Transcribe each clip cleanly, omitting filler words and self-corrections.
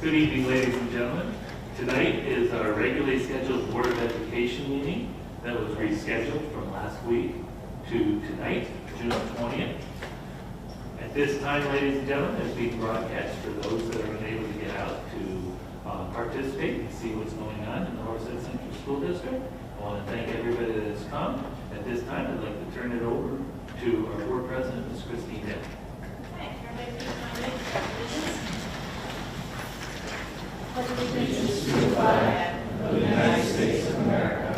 Good evening, ladies and gentlemen. Tonight is our regularly scheduled Board of Education meeting that was rescheduled from last week to tonight, June 20th. At this time, ladies and gentlemen, it's being broadcast for those that are unable to get out to participate and see what's going on in the Horsehead Central School District. I want to thank everybody that has come. At this time, I'd like to turn it over to our Board President, Ms. Christine Hill. Okay, everybody please join me for allegiance. Allegiance to the flag of the United States of America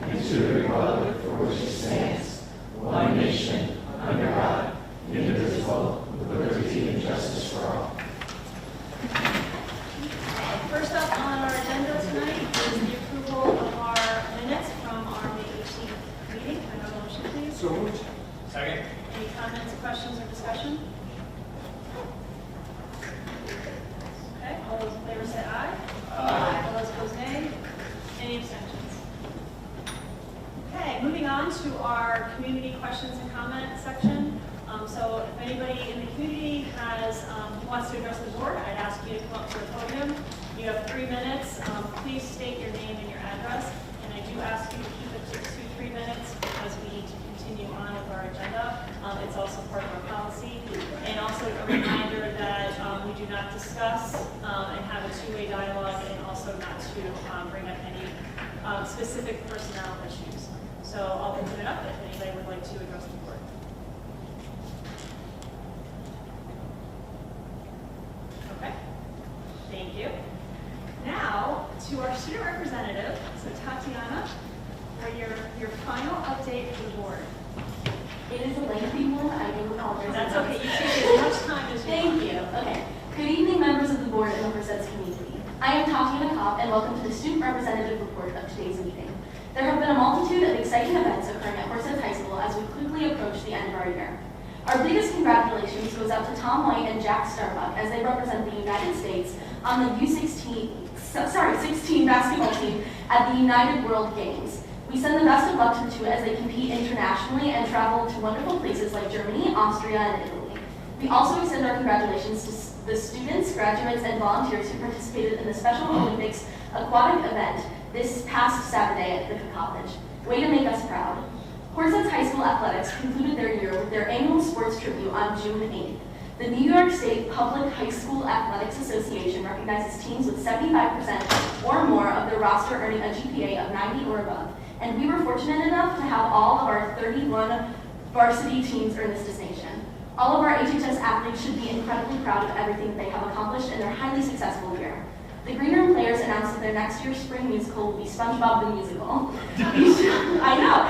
and to the republic for which it stands, one nation, under God, indivisible, with liberty and justice for all. First up on our agenda tonight is the approval of our minutes from our May 18th meeting. Can I have a motion, please? So moved. Second. Any comments, questions, or discussion? Okay, all those in favor say aye. All those opposed, nay. Any abstentions? Okay, moving on to our community questions and comment section. So if anybody in the community wants to address the board, I'd ask you to come up to the podium. You have 3 minutes. Please state your name and your address. And I do ask you to keep it to 2-3 minutes because we need to continue on with our agenda. It's also part of our policy. And also a reminder that we do not discuss and have a two-way dialogue, and also not to bring up any specific personnel issues. So I'll open it up if anybody would like to address the board. Okay, thank you. Now to our student representative, so Tatiana, for your final update for the board. It is a lengthy one. I do apologize. That's okay. You take as much time as you want. Thank you. Okay. Good evening, members of the board and the Horseheads community. I am Tatiana Kopp, and welcome to the student representative report of today's meeting. There have been a multitude of exciting events occurring at Horseheads High School as we quickly approach the end of our year. Our biggest congratulations goes out to Tom White and Jack Starbuck as they represent the United States on the U16 basketball team at the United World Games. We send the best of luck to the two as they compete internationally and travel to wonderful places like Germany, Austria, and Italy. We also extend our congratulations to the students, graduates, and volunteers who participated in the Special Olympics aquatic event this past Saturday at the college. Way to make us proud. Horseheads High School Athletics concluded their year with their annual sports tribute on June 8th. The New York State Public High School Athletics Association recognizes teams with 75% or more of their roster earning a GPA of 90 or above, and we were fortunate enough to have all of our 31 varsity teams earn this distinction. All of our HHS athletes should be incredibly proud of everything they have accomplished in their highly successful year. The Green Room players announced that their next year's spring musical will be SpongeBob the Musical. I know.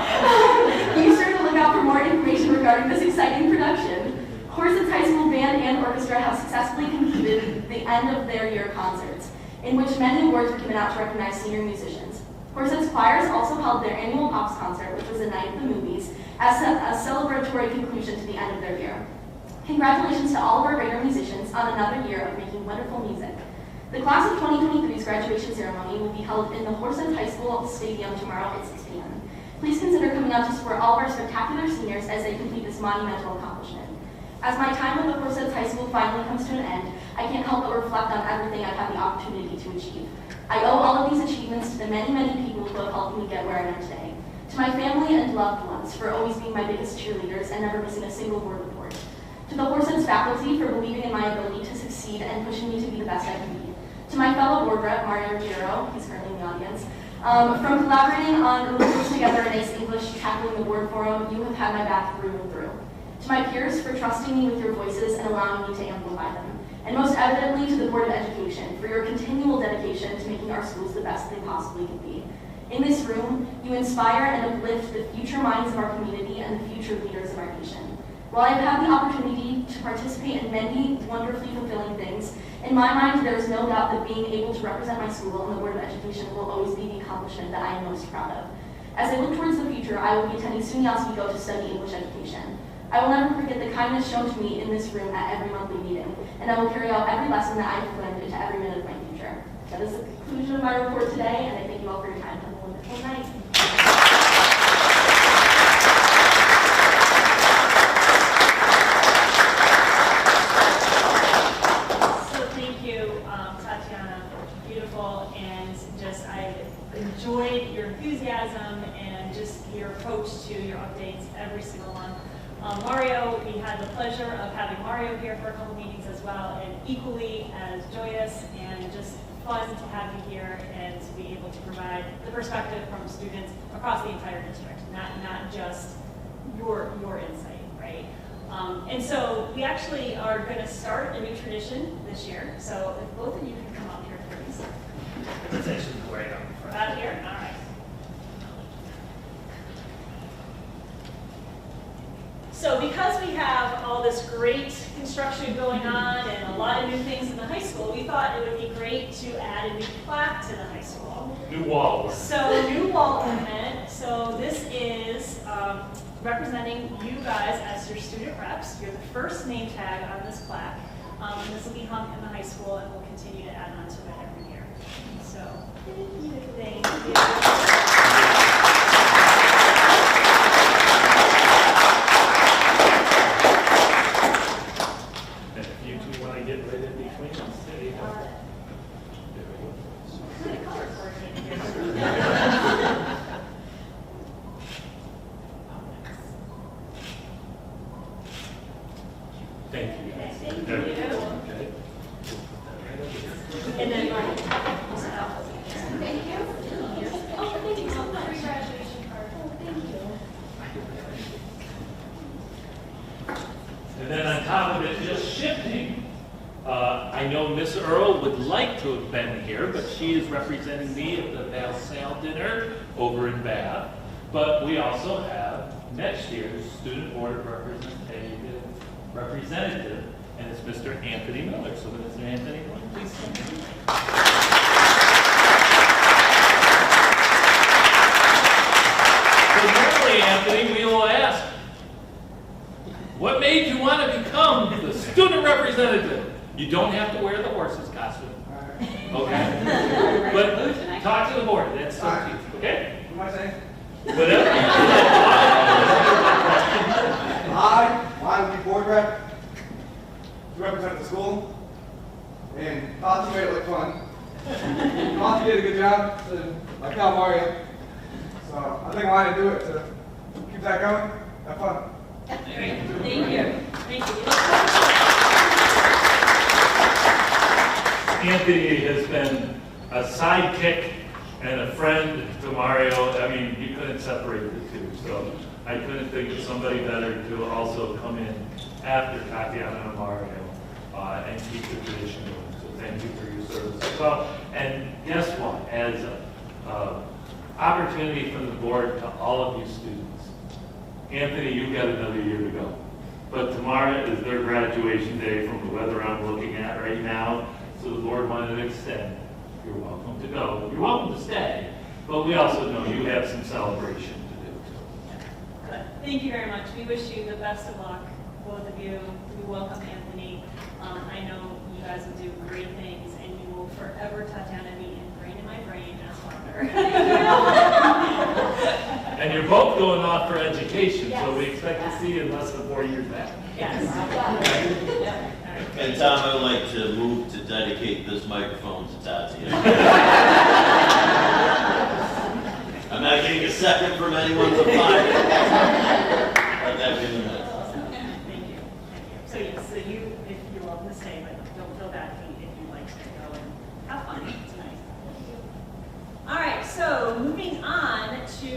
Be sure to look out for more information regarding this exciting production. Horseheads High School Band and Orchestra have successfully completed the end of their year concerts, in which many awards were given out to recognize senior musicians. Horseheads Choirs also held their annual Pops concert, which was a night of the movies, as a celebratory conclusion to the end of their year. Congratulations to all of our greater musicians on another year of making wonderful music. The class of 2023's graduation ceremony will be held in the Horseheads High School Stadium tomorrow at 6 p.m. Please consider coming out to support all of our spectacular seniors as they complete this monumental accomplishment. As my time with the Horseheads High School finally comes to an end, I can't help but reflect on everything I've had the opportunity to achieve. I owe all of these achievements to the many, many people who have helped me get where I am today. To my family and loved ones for always being my biggest cheerleaders and never missing a single board report. To the Horseheads faculty for believing in my ability to succeed and pushing me to be the best I can be. To my fellow board rep, Mario Ruggiero, he's currently in the audience, from collaborating on rules together in ACE English to tackling the board forum, you have had my back through and through. To my peers for trusting me with your voices and allowing me to amplify them. And most evidently to the Board of Education for your continual dedication to making our schools the best they possibly can be. In this room, you inspire and uplift the future minds of our community and the future leaders of our nation. While I've had the opportunity to participate in many wonderfully fulfilling things, in my mind there is no doubt that being able to represent my school on the Board of Education will always be the accomplishment that I am most proud of. As I look towards the future, I will be attending SUNY Oswego to study English education. I will never forget the kindness shown to me in this room at every monthly meeting, and I will carry out every lesson that I have learned into every minute of my future. That is the conclusion of my report today, and I thank you all for your time. Have a wonderful night. So thank you, Tatiana. enjoyed your enthusiasm and just your approach to your updates every single month. Mario, we had the pleasure of having Mario here for a couple meetings as well, and equally as joyous and just fun to have you here and to be able to provide the perspective from students across the entire district, not just your insight, right? And so we actually are going to start a new tradition this year. So if both of you can come up here, please. That's actually where I am. Out here? All right. So because we have all this great construction going on and a lot of new things in the high school, we thought it would be great to add a new plaque to the high school. New wall. So new wall ornament. So this is representing you guys as your student reps. You're the first name tag on this plaque. And this will be hung in the high school, and we'll continue to add on to it every year. So thank you. Thank you. Thank There we you. go. Okay. And then Mark. Thank you. Oh, thank you so much. Graduation card. Oh, thank you. And then on top of it, just shifting, I know Miss Earl would like to have been here, but she is representing me at the Val Sale dinner over in Bath. But we also have next year's Student Board representative, and it's Mr. Anthony Miller. So Mr. Anthony, please come in. So normally, Anthony, we will ask, what made you want to become the student representative? You don't have to wear the horse's costume. Okay? But talk to the board. That's so cute. Okay? What am I saying? Whatever. I'm the board rep to represent the school, and thought you made it look fun. Thought you did a good job, so like how Mario. So I think I want to do it to keep that going. Have fun. Thank you. Thank you. Anthony has been a sidekick and a friend to Mario. I mean, you couldn't separate the two. So I couldn't think of somebody better to also come in after Tatiana and Mario and keep the tradition going. So thank you for your service as well. And guess what? As an opportunity from the board to all of you students, Anthony, you've got another year to go. But tomorrow is their graduation day from the weather I'm looking at right now. So the board wanted to extend. You're welcome to go. You're welcome to stay. But we also know you have some celebration to do. Good. Thank you very much. We wish you the best of luck, both of you. We welcome Anthony. I know you guys will do great things, and you will forever, Tatiana, be ingrained in my brain as father. And you're both going off for education, Yes. so we expect to see you in less than 4 years back. Yes. Yeah. And Tom, I would like to move to dedicate this microphone to Tatiana. I'm not getting a second from anyone but mine. Let that be the minute. Thank you. So yes, so you, if you're welcome to stay, but don't feel bad if you'd like to go and have fun tonight. All right, so moving on to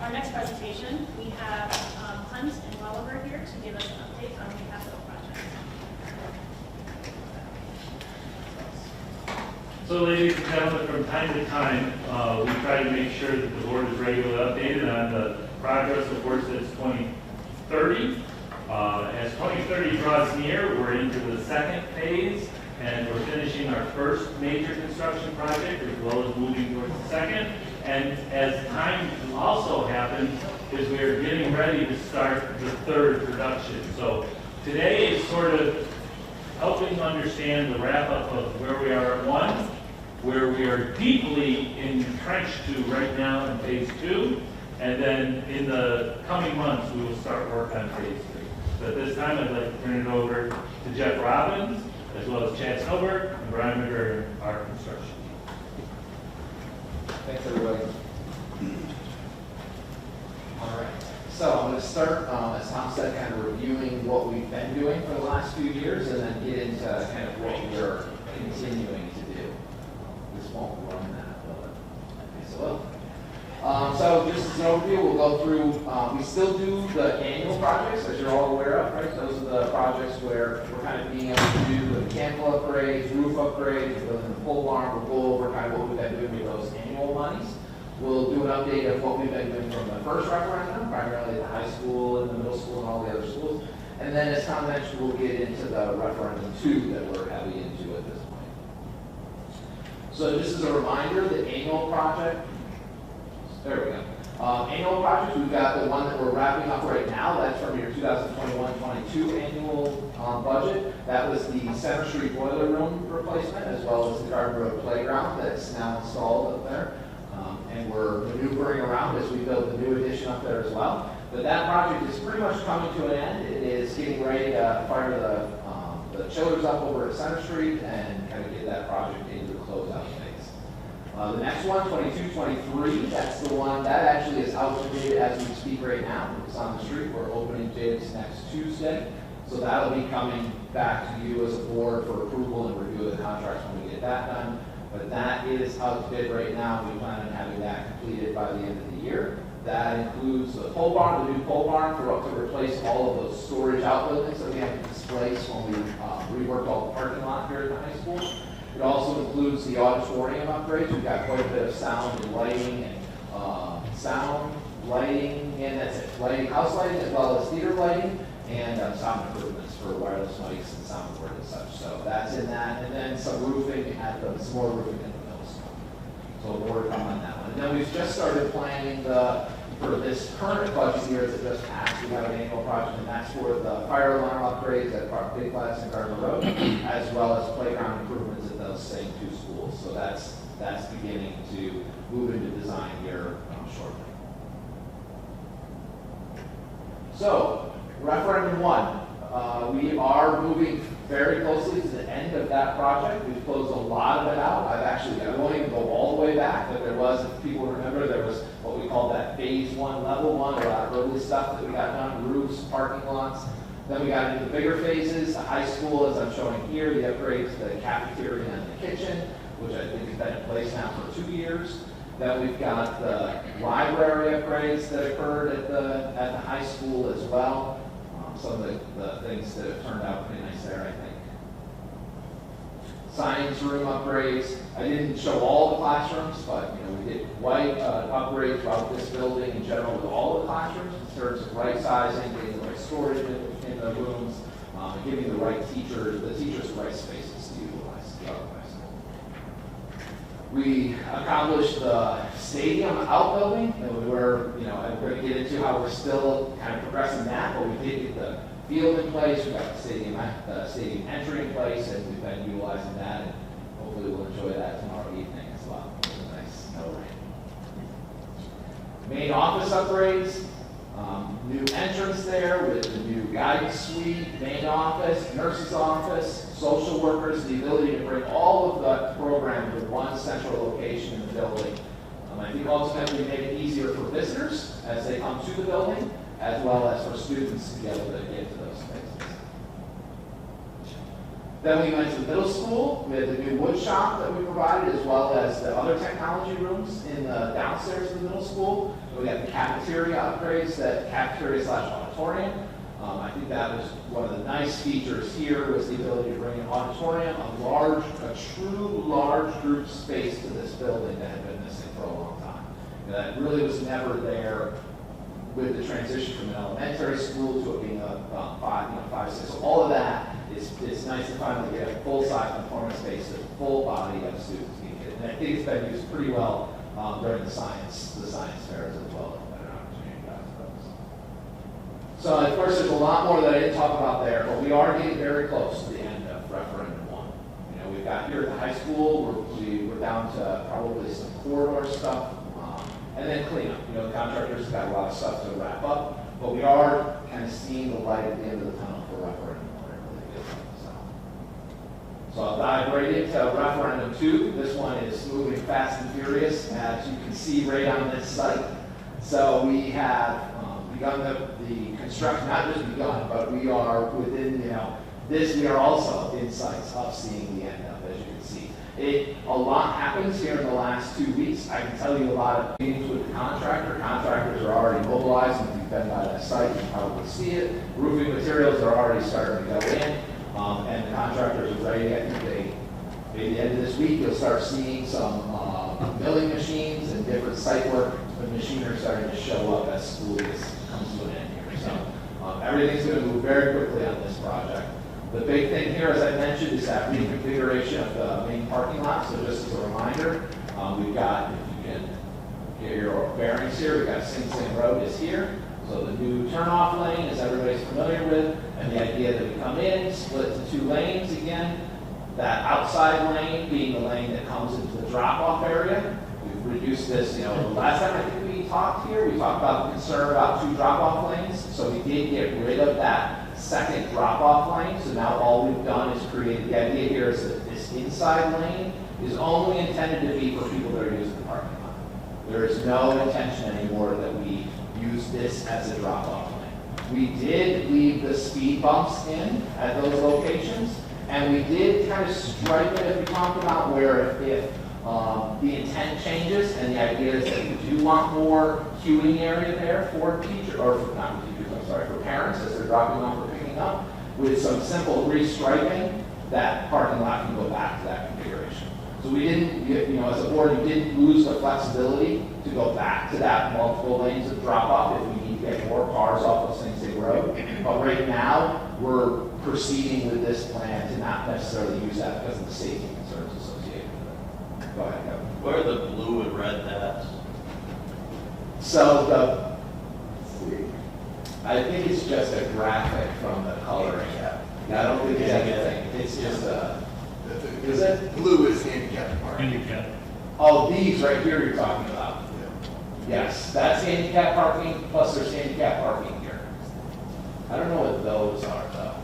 our next presentation, we have Hunt and Welliver here to give us an update on the capital project. So ladies and gentlemen, from time to time, we try to make sure that the board is regularly updated on the progress of Worcestead's 2030. As 2030 draws near, we're into the second phase, and we're finishing our first major construction project, as well as moving towards the second. And as time also happens, is we are getting ready to start the third production. So today is sort of helping understand the wrap-up of where we are at 1, where we are deeply entrenched to right now in phase 2, and then in the coming months, we will start work on phase 3. So at this time, I'd like to turn it over to Jeff Robbins, as well as Chad Snowberg and Brian McGurran, our construction. Thanks, everybody. All right. So I'm going to start, as Tom said, kind of reviewing what we've been doing for the last few years, and then get into kind of what we're continuing to do. This won't run that, but yes, it will. So just as an overview, we'll go through, we still do the annual projects, as you're all aware of, right? Those are the projects where we're kind of being able to do the mechanical upgrades, roof upgrades, building the pole barn. We'll go over kind of what we've been doing with those annual monies. We'll do an update of what we've been doing from the first referendum, primarily at the high school and the middle school and all the other schools. And then, as Tom mentioned, we'll get into the referendum 2 that we're heavy into at this point. So just as a reminder, the annual project, there we go. Annual projects, we've got the one that we're wrapping up right now. That's from your 2021-22 annual budget. That was the Center Street boiler room replacement, as well as the Garden Road playground that's now installed up there. And we're maneuvering around as we build the new addition up there as well. But that project is pretty much coming to an end. It is getting ready to fire the chillers up over at Center Street and kind of get that project into the closeout phase. The next one, 22-23, that's the one that actually is out to bid as we speak right now. It's on the street. We're opening bids next Tuesday. So that'll be coming back to you as a board for approval and review of the contracts when we get that done. But that is out to bid right now. We plan on having that completed by the end of the year. That includes the pole barn, the new pole barn, to replace all of those storage outbuildings that we have to displace when we rework all the parking lot here at the high school. It also includes the auditorium upgrades. We've got quite a bit of sound and lighting and that's it. Lighting, house lighting, as well as theater lighting, and sound improvements for wireless mics and soundboard and such. So that's in that, and then some roofing some more roofing in the middle school. So more to come on that one. And then we've just started planning for this current budget year that just passed. We have an annual project, and that's for the fire alarm upgrades at Big Flats and Garden Road, as well as playground improvements at those same 2 schools. So that's beginning to move into design here shortly. So, referendum 1. We are moving very closely to the end of that project. We've closed a lot of it out. I won't even go all the way back, but there was, if people remember, there was what we called that phase 1, level 1, a lot of early stuff that we got done, roofs, parking lots. Then we got into the bigger phases, the high school, as I'm showing here, the upgrades to the cafeteria and the kitchen, which I think has been in place now for 2 years. Then we've got the library upgrades that occurred at the high school as well. Some of the things that have turned out pretty nice there, I think. Science room upgrades. I didn't show all the classrooms, but we did quite upgrades throughout this building in general with all the classrooms in terms of right sizing, getting the right storage in the rooms, and giving the teachers the right spaces to utilize throughout the high school. We accomplished the stadium outbuilding, and I'm going to get into how we're still kind of progressing that, but we did get the field in place, we got the stadium entry in place, and we've been utilizing that, and hopefully we'll enjoy that tomorrow evening as well. It's a nice snow rain. Main office upgrades, new entrance there with the new guidance suite, main office, nurse's office, social workers, the ability to bring all of the program to one central location in the building. I think ultimately made it easier for visitors as they come to the building, as well as for students to be able to get to those spaces. Then we went to the middle school. We had the new wood shop that we provided, as well as the other technology rooms in the downstairs of the middle school. We got the cafeteria upgrades, that cafeteria/auditorium. I think that was one of the nice features here, was the ability to bring an auditorium, a true large group space to this building that had been missing for a long time. That really was never there with the transition from an elementary school to it being a 5, 6. So all of that, it's nice to finally get a full-size performance space, a full body of students being hit. And I think it's been used pretty well during the science fairs as well. So, of course, there's a lot more that I didn't talk about there, but we are getting very close to the end of referendum 1. We've got here at the high school, we're down to probably some corridor stuff, and then cleanup. The contractors have got a lot of stuff to wrap up, but we are kind of seeing the light at the end of the tunnel for referendum 1. Really good. So I'll dive right into referendum 2. This one is moving fast and furious, as you can see right on this site. So we have begun the construction, not just begun, but we are within, this we are also in sights of seeing the end of, as you can see. A lot happens here in the last 2 weeks. I can tell you a lot of meetings with the contractor. Contractors are already mobilized, and if you've been by that site, you can probably see it. Roofing materials are already starting to go in, and the contractors are ready. I think by the end of this week, you'll start seeing some milling machines and different site work. The machinery are starting to show up as school comes to an end here. So everything's going to move very quickly on this project. The big thing here, as I mentioned, is that reconfiguration of the main parking lot. So just as a reminder, we've got, if you can get your bearings here, we've got Sing Sing Road is here. So the new turnoff lane, as everybody's familiar with, and the idea that we come in, split to 2 lanes again. That outside lane being the lane that comes into the drop-off area. We've reduced this, the last time I think we talked here, we talked about the concern about 2 drop-off lanes. So we did get rid of that second drop-off lane. So now all we've done is create, the idea here is that this inside lane is only intended to be for people that are using the parking lot. There is no intention anymore that we use this as a drop-off lane. We did leave the speed bumps in at those locations, and we did kind of strike it, as we talked about, where if the intent changes and the idea is that we do want more queuing area there for teachers, or for, not teachers, I'm sorry, for parents as they're dropping off or picking up, with some simple restriping, that parking lot can go back to that configuration. So we didn't, as a board, you didn't lose the flexibility to go back to that multiple lanes of drop off if we need to get more cars off of Sing Sing Road. But right now, we're proceeding with this plan to not necessarily use that because of the safety concerns associated with it. Go ahead, Kevin. Where are the blue and red dots? So I think it's just a graphic from the coloring. I don't think it's anything. It's just a. Is it? Blue is handicap parking. Handicap. Oh, these right here you're talking about. Yes, that's handicap parking, plus there's handicap parking here. I don't know what those are though.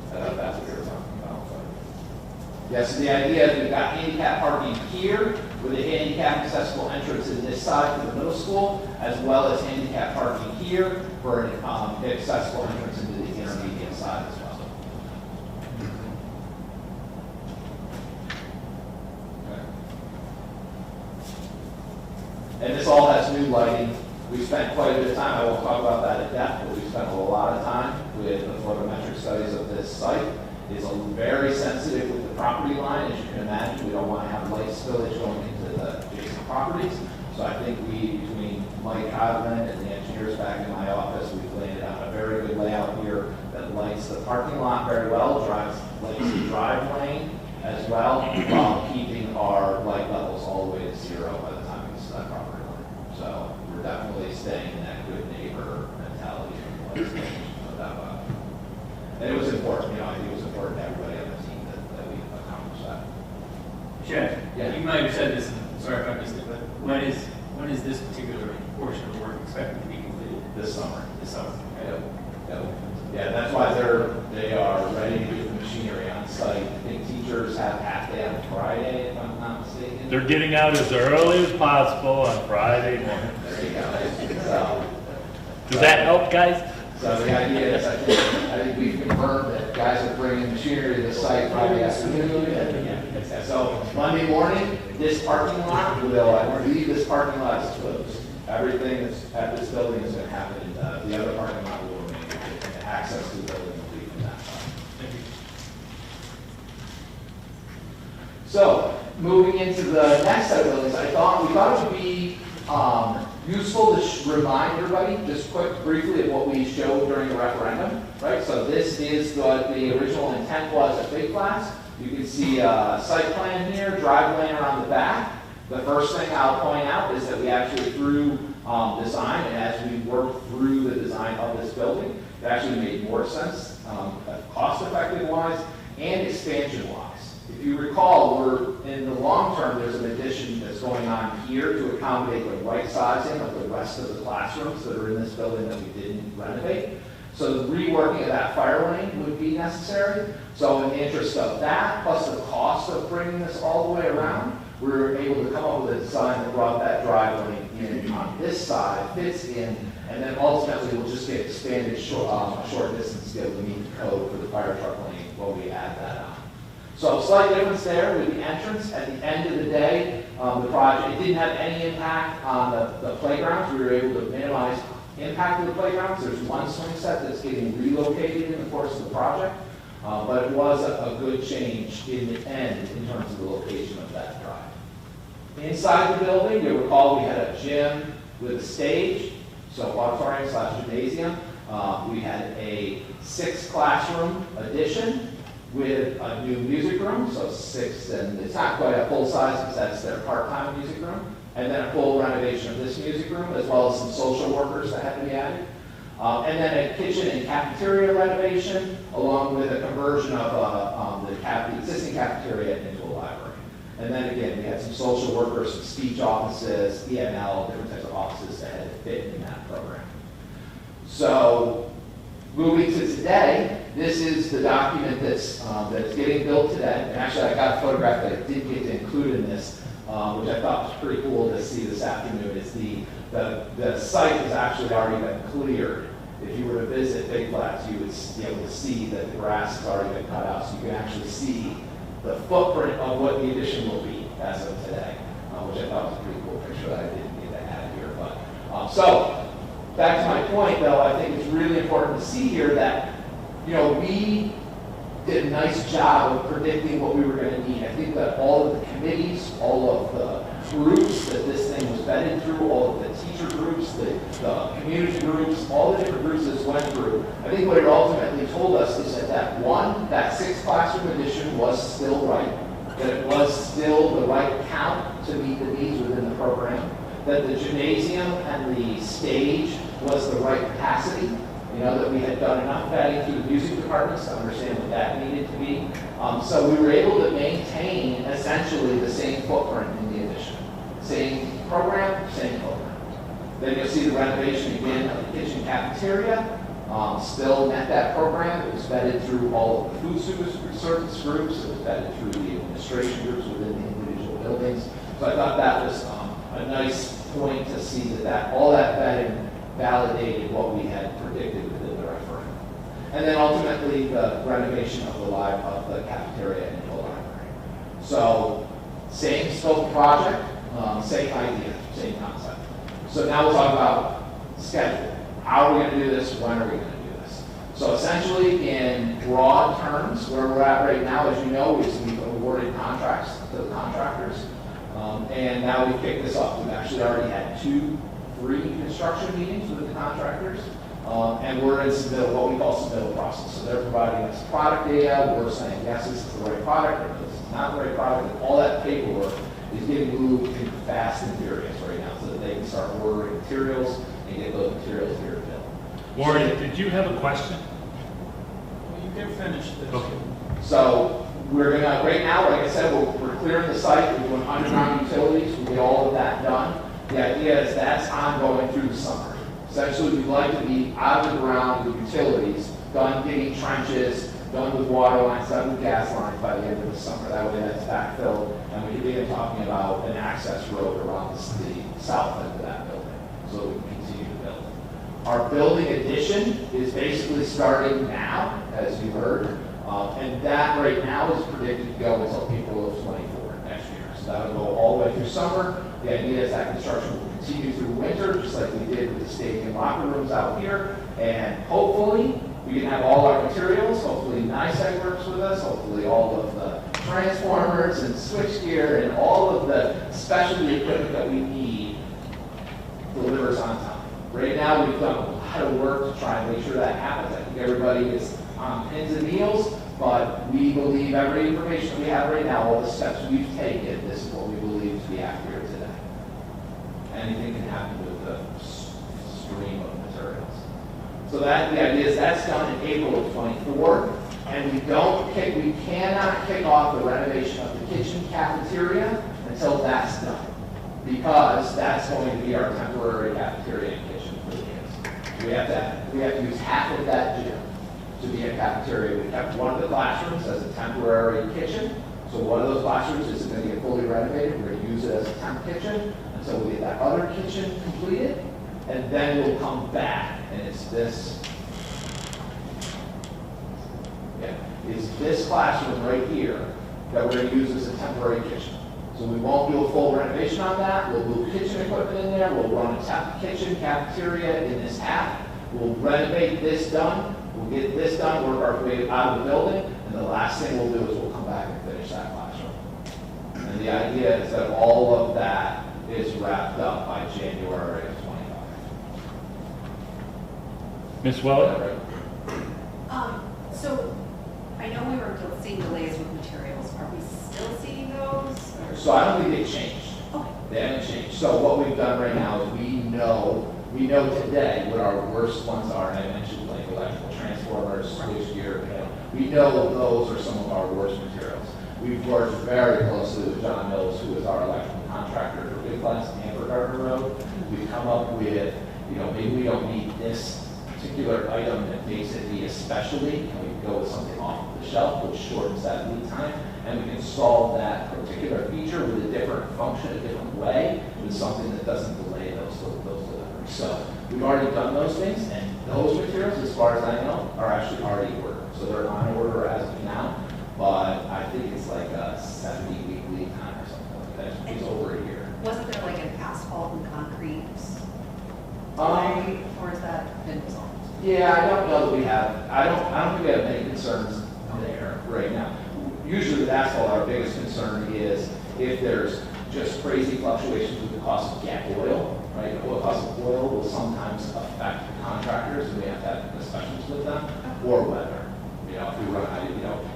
I don't know if that's what you're talking about. But. Yeah, so the idea is we've got handicap parking here with a handicap accessible entrance in this side for the middle school, as well as handicap parking here for an accessible entrance into the intermediate side as well. And this all has new lighting. We spent quite a bit of time, I won't talk about that in depth, but we spent a lot of time with the photometric studies of this site. It's very sensitive with the property line. As you can imagine, we don't want to have light spillage going into the adjacent properties. So I think we, between Mike Codman and the engineers back in my office, we've laid out a very good layout here that lights the parking lot very well, lights the drive lane as well, while keeping our light levels all the way to 0 by the time we get to that property line. So we're definitely staying in that good neighbor mentality of light station, no doubt about it. And it was important, I think it was important to everybody on the team that we accomplished that. Chad, Yeah. you might have said this, sorry if I missed it, but when is this particular portion of work expected to be completed? This summer. This summer. Yep. Yeah, that's why they are ready to get the machinery on site. I think teachers have half day on Friday, if I'm not mistaken. They're getting out as early as possible on Friday morning. There you go. So, Does that help, guys? So the idea is, I think we've confirmed that guys are bringing machinery to the site Friday afternoon. And so Monday morning, this parking lot will, I believe this parking lot is closed. Everything that's at this building is going to happen in the other parking lot will remain. And access to the building will be from that side. Thank you. So moving into the next set of buildings, we thought it would be useful to remind everybody just briefly of what we showed during the referendum, right? So this is what the original intent was at Big Class. You can see a site plan here, drive lane around the back. The first thing I'll point out is that we actually through design, and as we worked through the design of this building, it actually made more sense, cost-effective wise and expansion-wise. If you recall, in the long term, there's an addition that's going on here to accommodate the right sizing of the rest of the classrooms that are in this building that we didn't renovate. So the reworking of that fire lane would be necessary. So in the interest of that, plus the cost of bringing this all the way around, we were able to come up with a design that brought that drive lane in on this side, fits in, and then ultimately we'll just get expanded short distance to be able to meet the code for the fire truck lane when we add that on. So slight difference there with the entrance. At the end of the day, the project, it didn't have any impact on the playgrounds. We were able to minimize impact of the playgrounds. There's one swing set that's getting relocated in the course of the project, but it was a good change in the end in terms of the location of that drive. Inside the building, you'll recall we had a gym with a stage, so auditorium / gymnasium. We had a 6-classroom addition with a new music room, so 6, and it's not quite a full size because that's their part-time music room, and then a full renovation of this music room, as well as some social workers that had to be added. And then a kitchen and cafeteria renovation, along with a conversion of the existing cafeteria into a library. And then again, we had some social workers, some speech offices, EML, different types of offices that had to fit in that program. So moving to today, this is the document that's getting built today. And actually, I got a photograph that I did get to include in this, which I thought was pretty cool to see this afternoon. Is the site has actually already been cleared. If you were to visit Big Flats, you would be able to see that the grass has already been cut out, so you can actually see the footprint of what the addition will be as of today, which I thought was a pretty cool picture that I didn't get to add here. But so back to my point, though, I think it's really important to see here that we did a nice job of predicting what we were going to need. I think that all of the committees, all of the groups that this thing was vetted through, all of the teacher groups, the community groups, all the different groups this went through, I think what it ultimately told us is that that 6-classroom addition was still right, that it was still the right count to meet the needs within the program, that the gymnasium and the stage was the right capacity, that we had done enough vetting through the music departments to understand what that needed to be. So we were able to maintain essentially the same footprint in the addition. Same program, same program. Then you'll see the renovation again of the kitchen cafeteria. Still met that program. It was vetted through all of the food service groups. It was vetted through the administration groups within the individual buildings. So I thought that was a nice point to see that all that vetting validated what we had predicted within the referendum. And then ultimately the renovation of the cafeteria into a library. So same scope project, same idea, same concept. So now we'll talk about schedule. How are we going to do this? When are we going to do this? So essentially, in broad terms, where we're at right now, as you know, we've awarded contracts to the contractors. And now we've kicked this off. We've actually already had 2 pre-construction meetings with the contractors. And we're in what we call submittal process. So they're providing us product data. We're saying, yes, this is the right product, or this is not the right product. And all that paperwork is getting moved fast and furious right now so that they can start ordering materials and get those materials here to build. Warren, did you have a question? Well, you can finish this. Okay. So we're going to, right now, like I said, we're clearing the site. We're doing underground utilities. We'll get all of that done. The idea is that's ongoing through the summer. Essentially, we'd like to be out of the ground with utilities, done digging trenches, done with water lines, done with gas lines by the end of the summer. That way that's backfilled, and we can begin talking about an access road around the south end of that building so we can continue to build. Our building addition is basically starting now, as you heard, and that right now is predicted to go until April of 24 next year. So that'll go all the way through summer. The idea is that construction will continue through winter, just like we did with the stadium locker rooms out here, and hopefully we can have all our materials. Hopefully NICEAG works with us. Hopefully all of the transformers and switchgear and all of the specialty equipment that we need delivers on time. Right now we've done a lot of work to try and make sure that happens. I think everybody is on pins and needles, but we believe every information we have right now, all the steps we've taken, this is what we believe to be accurate today. Anything can happen with the stream of materials. So the idea is that's done in April of 24, and we cannot kick off the renovation of the kitchen cafeteria until that's done, because that's going to be our temporary cafeteria and kitchen for the kids. We have to use half of that gym to be a cafeteria. We kept one of the classrooms as a temporary kitchen. So one of those classrooms is going to get fully renovated. We're going to use it as a temp kitchen until we get that other kitchen completed. And then we'll come back, and it's this. Yeah, it's this classroom right here that we're going to use as a temporary kitchen. So we won't do a full renovation on that. We'll move kitchen equipment in there. We'll run a temp kitchen cafeteria in this half. We'll renovate this done. We'll get this done, work our way out of the building, and the last thing we'll do is we'll come back and finish that classroom. And the idea is that all of that is wrapped up by January of 25. Ms. Weller? So I know we were seeing delays with materials. Are we still seeing those? Or? So I don't think they changed. Okay. They haven't changed. So what we've done right now is we know today what our worst ones are. And I mentioned like electrical transformers, switchgear. We know those are some of our worst materials. We've worked very closely with John Mills, who is our electrical contractor for Big Flats and for Gardner Road. We've come up with, maybe we don't need this particular item that makes it be a specialty, and we can go with something off the shelf, which shortens that lead time, and we can solve that particular feature with a different function, a different way, with something that doesn't delay those deliveries. So we've already done those things, and those materials, as far as I know, are actually already ordered. So they're on order as of now, but I think it's like a 70-week lead time or something like that. It's over a year. Wasn't there like an asphalt and concrete Um, or is that been resolved? Yeah, I don't know that we have, I don't think we have any concerns there right now. Usually with asphalt, our biggest concern is if there's just crazy fluctuations with the cost of gas oil, right? The cost of oil will sometimes affect the contractors, and we have to have discussions with them, or weather. If we run out,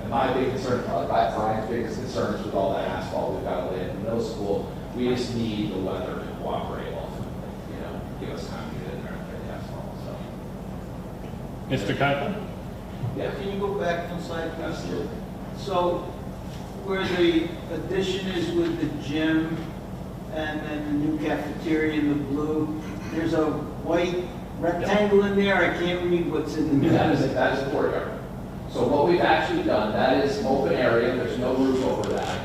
and my big concern, probably Brian's biggest concern is with all that asphalt we've got to lay in the middle school, we just need the weather to cooperate ultimately, give us time to get in there and get the asphalt, so. Mr. Conklin? Yeah. Can you go back one slide, please? Absolutely. So where the addition is with the gym and then the new cafeteria in the blue, there's a white rectangle in there. I can't read what's in the That is a courtyard. So what we've actually done, that is open area, there's no roof over that.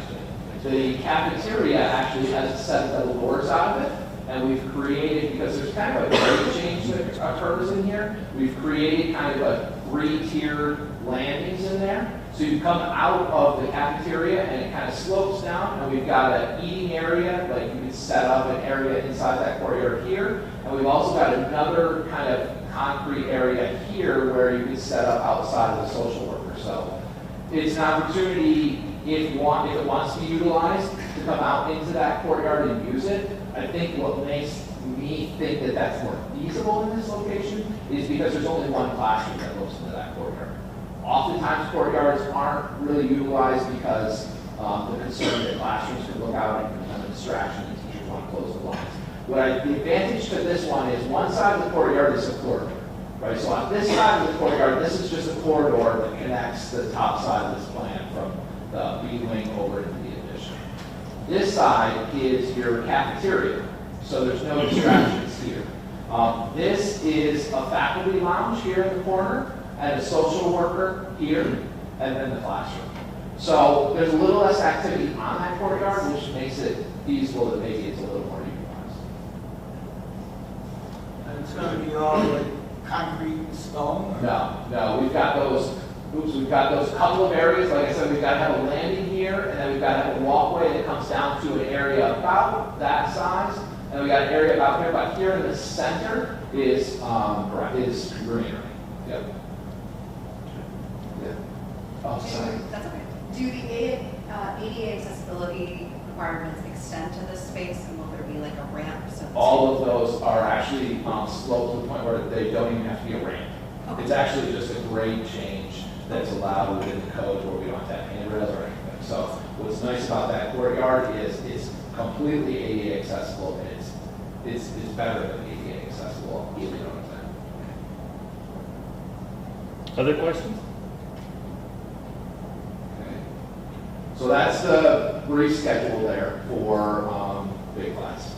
The cafeteria actually has a set of doors out of it, and we've created, because there's kind of a grade change that occurs in here, we've created kind of a 3-tiered landings in there. So you come out of the cafeteria and it kind of slopes down, and we've got an eating area, like you can set up an area inside that courtyard here, and we've also got another kind of concrete area here where you can set up outside of the social worker. So it's an opportunity if it wants to be utilized to come out into that courtyard and use it. I think what makes me think that that's more feasible in this location is because there's only one classroom that looks into that courtyard. Oftentimes courtyards aren't really utilized because the concern that classrooms can look out and become a distraction and teachers want to close the blinds. The advantage to this one is one side of the courtyard is a corridor, right? So on this side of the courtyard, this is just a corridor that connects the top side of this plan from the B wing over into the addition. This side is your cafeteria, so there's no distractions here. This is a faculty lounge here in the corner, and a social worker here, and then the classroom. So there's a little less activity on that courtyard, which makes it feasible that maybe it's a little more utilized. And it's going to be all like concrete and stone? Or? No, we've got those couple of areas. Like I said, we've got to have a landing here, and then we've got to have a walkway that comes down to an area about that size, and we've got an area about here. But here in the center is greenery. Yep. Yeah. Oh, sorry. That's okay. Do the ADA accessibility requirements extend to this space, and will there be like a ramp? So All of those are actually sloped to the point where they don't even have to be a ramp. Okay. It's actually just a grade change that's allowed within the code where we don't have to have handrails or anything. So what's nice about that courtyard is it's completely ADA accessible, and it's better than ADA accessible. You know what I'm saying? Other questions? So that's the brief schedule there for Big Flats.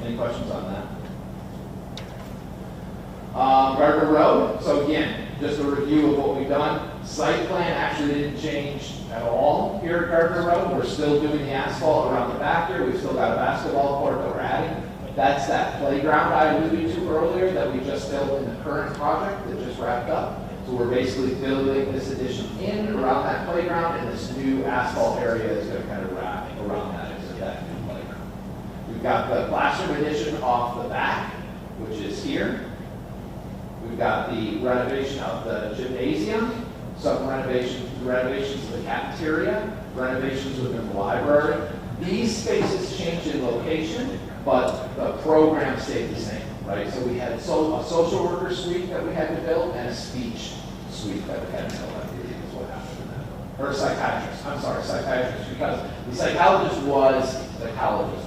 Any questions on that? Gardner Road, so again, just a review of what we've done. Site plan actually didn't change at all here at Gardner Road. We're still doing the asphalt around the back here. We've still got a basketball court that we're adding. That's that playground I alluded to earlier that we just built in the current project that just wrapped up. So we're basically building this addition in around that playground, and this new asphalt area is going to kind of wrap around that into that new playground. We've got the classroom addition off the back, which is here. We've got the renovation of the gymnasium, some renovations to the cafeteria, renovations within the library. These spaces change in location, but the program stayed the same, right? So we had a social worker suite that we had to build and a speech suite that we had to build. I believe is what happened in that. Or a psychiatrist, I'm sorry, psychiatrist, because the psychologist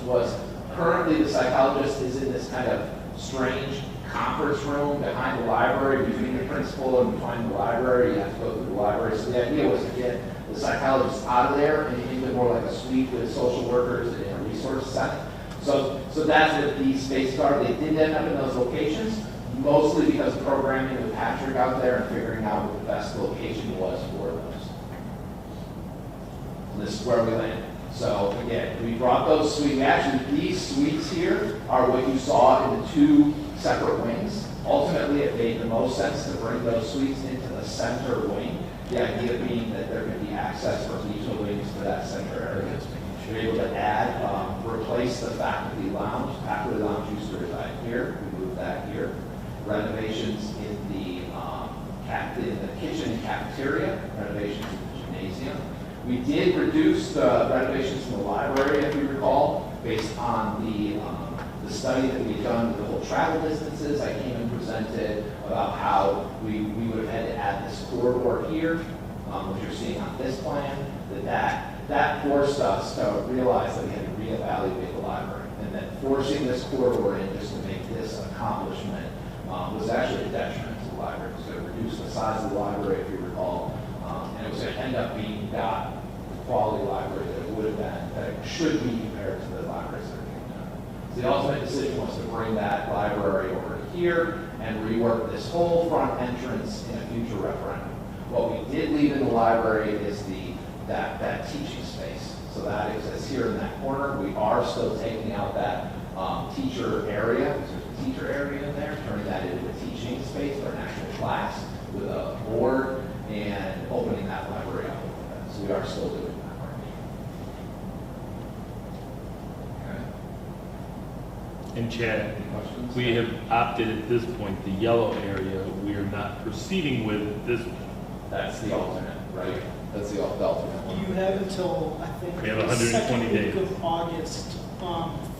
was currently the psychologist is in this kind of strange conference room behind the library, between the principal and behind the library. You have to go through the library. So the idea was to get the psychologist out of there and into more like a suite with social workers and a resource center. So that's what these spaces are. They did end up in those locations, mostly because of programming with Patrick out there and figuring out what the best location was for those. And this is where we landed. So again, we brought those suites. Actually, these suites here are what you saw in the two separate wings. Ultimately, it made the most sense to bring those suites into the center wing. The idea being that there could be access from each of the wings to that center area. We're able to add, replace the faculty lounge. Faculty lounge used to reside here. We moved that here. Renovations in the kitchen and cafeteria. Renovations in the gymnasium. We did reduce the renovations in the library, if you recall, based on the study that we've done with the whole travel distances. I came and presented about how we would have had to add this corridor here, which you're seeing on this plan, that forced us to realize that we had to reevaluate the library, and that forcing this corridor in just to make this accomplishment was actually a detriment to the library. It was going to reduce the size of the library, if you recall, and it was going to end up being not the quality library that it would have been, that it should be compared to the libraries that are being done. So the ultimate decision was to bring that library over here and rework this whole front entrance in a future referendum. What we did leave in the library is that teaching space. So that exists here in that corner. We are still taking out that teacher area. There's a teacher area in there, turning that into a teaching space for an actual class with a board and opening that library up a little bit. So we are still doing that work. Okay. And Chad, Any questions? we have opted at this point, the yellow area, we are not proceeding with this. That's the alternate, right? That's the alternate one. You have until, I think, We have the 120 second days. week of August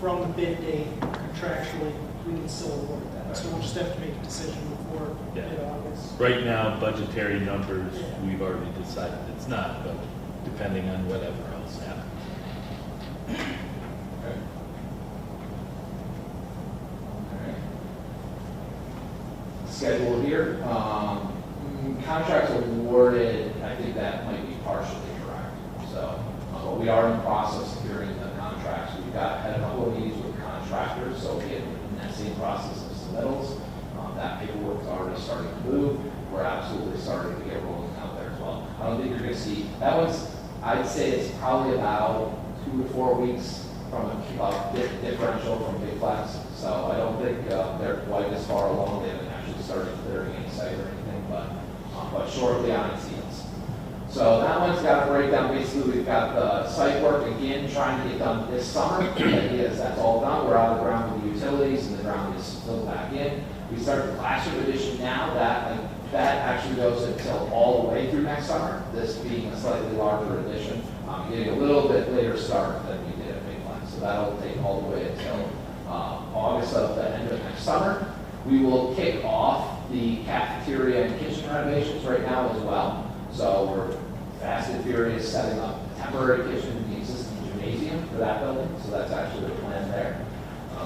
from the bid date contractually, we can still award that. So we'll just have to make a decision before Yeah. mid-August. Right now, budgetary numbers, Yeah. we've already decided it's not, but depending on whatever else happens. Okay. Okay. Schedule here. Contracts awarded, I think that might be partially correct. So, but we are in the process of securing the contracts. We've had a couple of meetings with contractors, so we in that same process of submittals. That paperwork is already starting to move. We're absolutely starting to get rolling out there as well. I don't think you're going to see, that one's, I'd say it's probably about 2 to 4 weeks from a differential from Big Flex. So I don't think they're quite as far along. They haven't actually started clearing any site or anything, but shortly on its heels. So that one's got a breakdown. Basically, we've got the site work again trying to get done this summer. The idea is that's all done. We're out of the ground with the utilities, and the ground is filled back in. We start the classroom addition now. That actually goes until all the way through next summer. This being a slightly larger addition, getting a little bit later start than we did at Big Flex. So that'll take all the way until August of the end of next summer. We will kick off the cafeteria and kitchen renovations right now as well. So we're fast and furious setting up a temporary kitchen in the existing gymnasium for that building. So that's actually the plan there.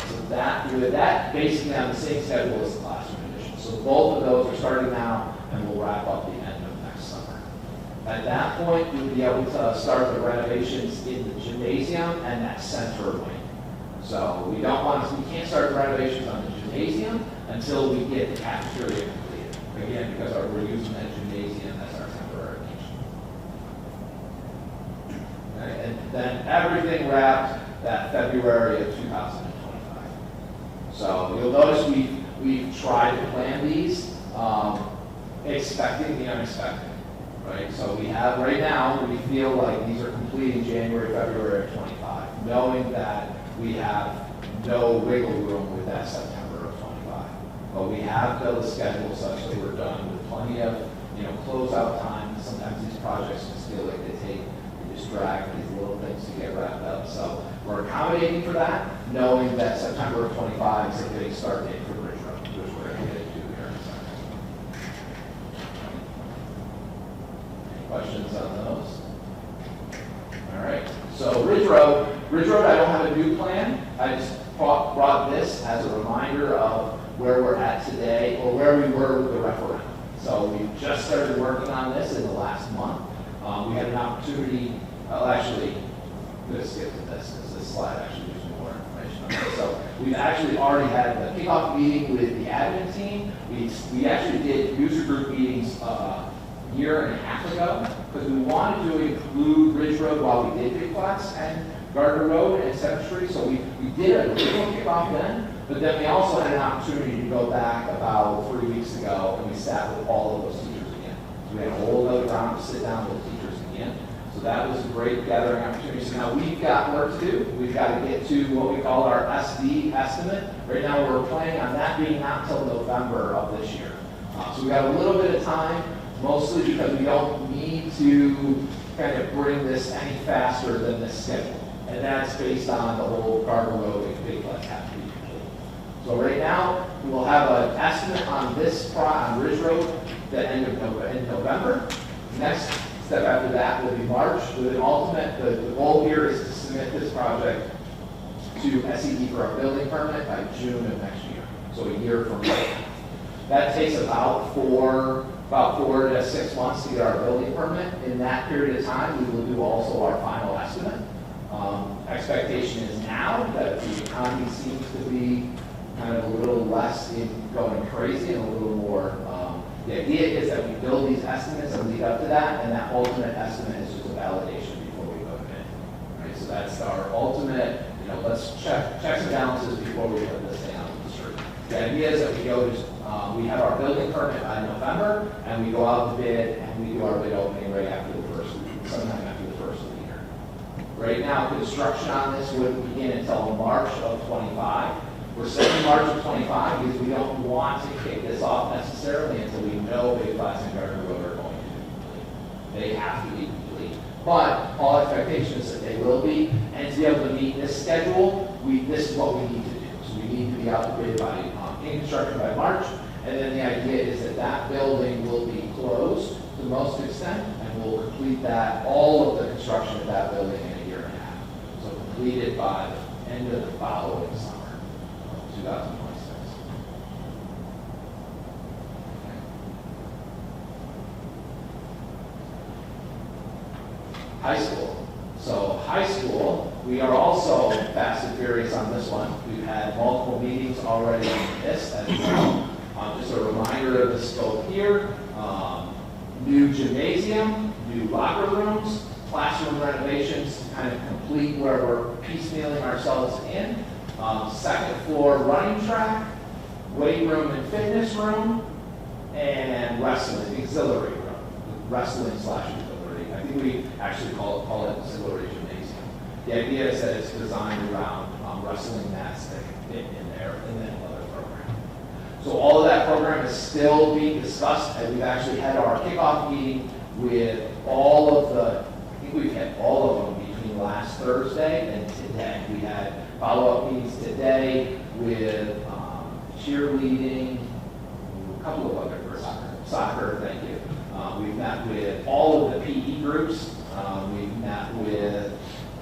So with that basically on the same schedule as the classroom addition. So both of those are starting now and we'll wrap up the end of next summer. At that point, we'll be able to start the renovations in the gymnasium and that center wing. So we can't start the renovations on the gymnasium until we get the cafeteria completed. Again, because we're using that gymnasium as our temporary kitchen. Okay, and then everything wrapped that February of 2025. So you'll notice we've tried to plan these, expecting the unexpected. Right, so we have right now, we feel like these are complete in January, February of 25, knowing that we have no wiggle room with that September of 25. But we have built a schedule such that we're done with plenty of, closeout time. Sometimes these projects just feel like they just drag these little things to get wrapped up. So we're accommodating for that, knowing that September of 25 is a big start date for Bridge Road, which we're going to get into here in a second. Questions on those? All right, so Ridge Road, I don't have a new plan. I just brought this as a reminder of where we're at today, or where we were with the referendum. So we just started working on this in the last month. We had an opportunity, actually, I'm going to skip to this, because this slide actually gives me more information on this. So we've actually already had the kickoff meeting with the admin team. We actually did user group meetings year and a half ago, because we wanted to include Ridge Road while we did Big Flats and Gardner Road and 7th Street. So we did a little kickoff then, but then we also had an opportunity to go back about 3 weeks ago, and we sat with all of those teachers again. So we had a whole other round to sit down with teachers again. So that was a great gathering opportunity. So now we've got work to do. We've got to get to what we call our SD estimate. Right now we're planning on that being not until November of this year. So we've got a little bit of time, mostly because we don't need to kind of bring this any faster than this schedule. And that's based on the whole Gardner Road and Big Flats have to be complete. So right now, we will have an estimate on this on Ridge Road the end of November. Next step after that will be March, with an ultimate, the goal here is to submit this project to SED for our building permit by June of next year. So a year from now. That takes about four to 6 months to get our building permit. In that period of time, we will do also our final estimate. Expectation is now that the economy seems to be kind of a little less in going crazy and a little more, the idea is that we build these estimates and lead up to that, and that ultimate estimate is just a validation before we vote in. Right? So that's our ultimate, let's checks and balances before we put this thing out to the street. The idea is that we go to we have our building permit by November, and we go out to bid, and we do our bid opening right after sometime after the first of the year. Right now, construction on this wouldn't begin until March of 25. We're saying March of 25 because we don't want to kick this off necessarily until we know Big Flats and Gardner Road are going to be complete. They have to be complete. But all expectation is that they will be, and to be able to meet this schedule, this is what we need to do. So we need to be out to bid by in construction by March, and then the idea is that that building will be closed to the most extent, and we'll complete all of the construction of that building in a year and a half. So completed by the end of the following summer of 2026. Okay. High school. So high school, we are also fast and furious on this one. We've had multiple meetings already on this as well. Just a reminder of the scope here. New gymnasium, new locker rooms, classroom renovations to kind of complete where we're piecemealing ourselves in. Second floor running track, weight room and fitness room, and wrestling, auxiliary room. Wrestling/auxiliary. I think we actually call it auxiliary gymnasium. The idea is that it's designed around wrestling mats that can fit in there in that other program. So all of that program is still being discussed, and we've actually had our kickoff meeting with all of I think we've had all of them between last Thursday and today. We had follow-up meetings today with cheerleading, a couple of other groups. Soccer, thank you. We've met with all of the PE groups. We've met with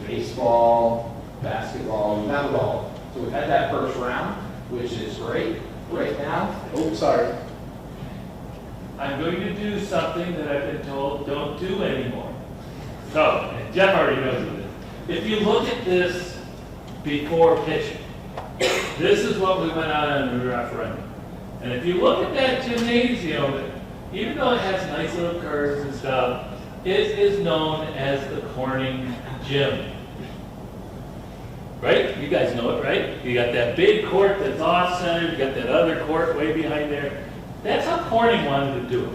baseball, basketball, we've met with all. So we've had that first round, which is great. Right now, I'm going to do something that I've been told don't do anymore. So, and Jeff already knows this. If you look at this before pitching, this is what we went on in the referendum. And if you look at that gymnasium, even though it has nice little curves and stuff, it is known as the Corning Gym. Right? You guys know it, right? You got that big court that's off-centered, you got that other court way behind there. That's how Corning wanted to do it.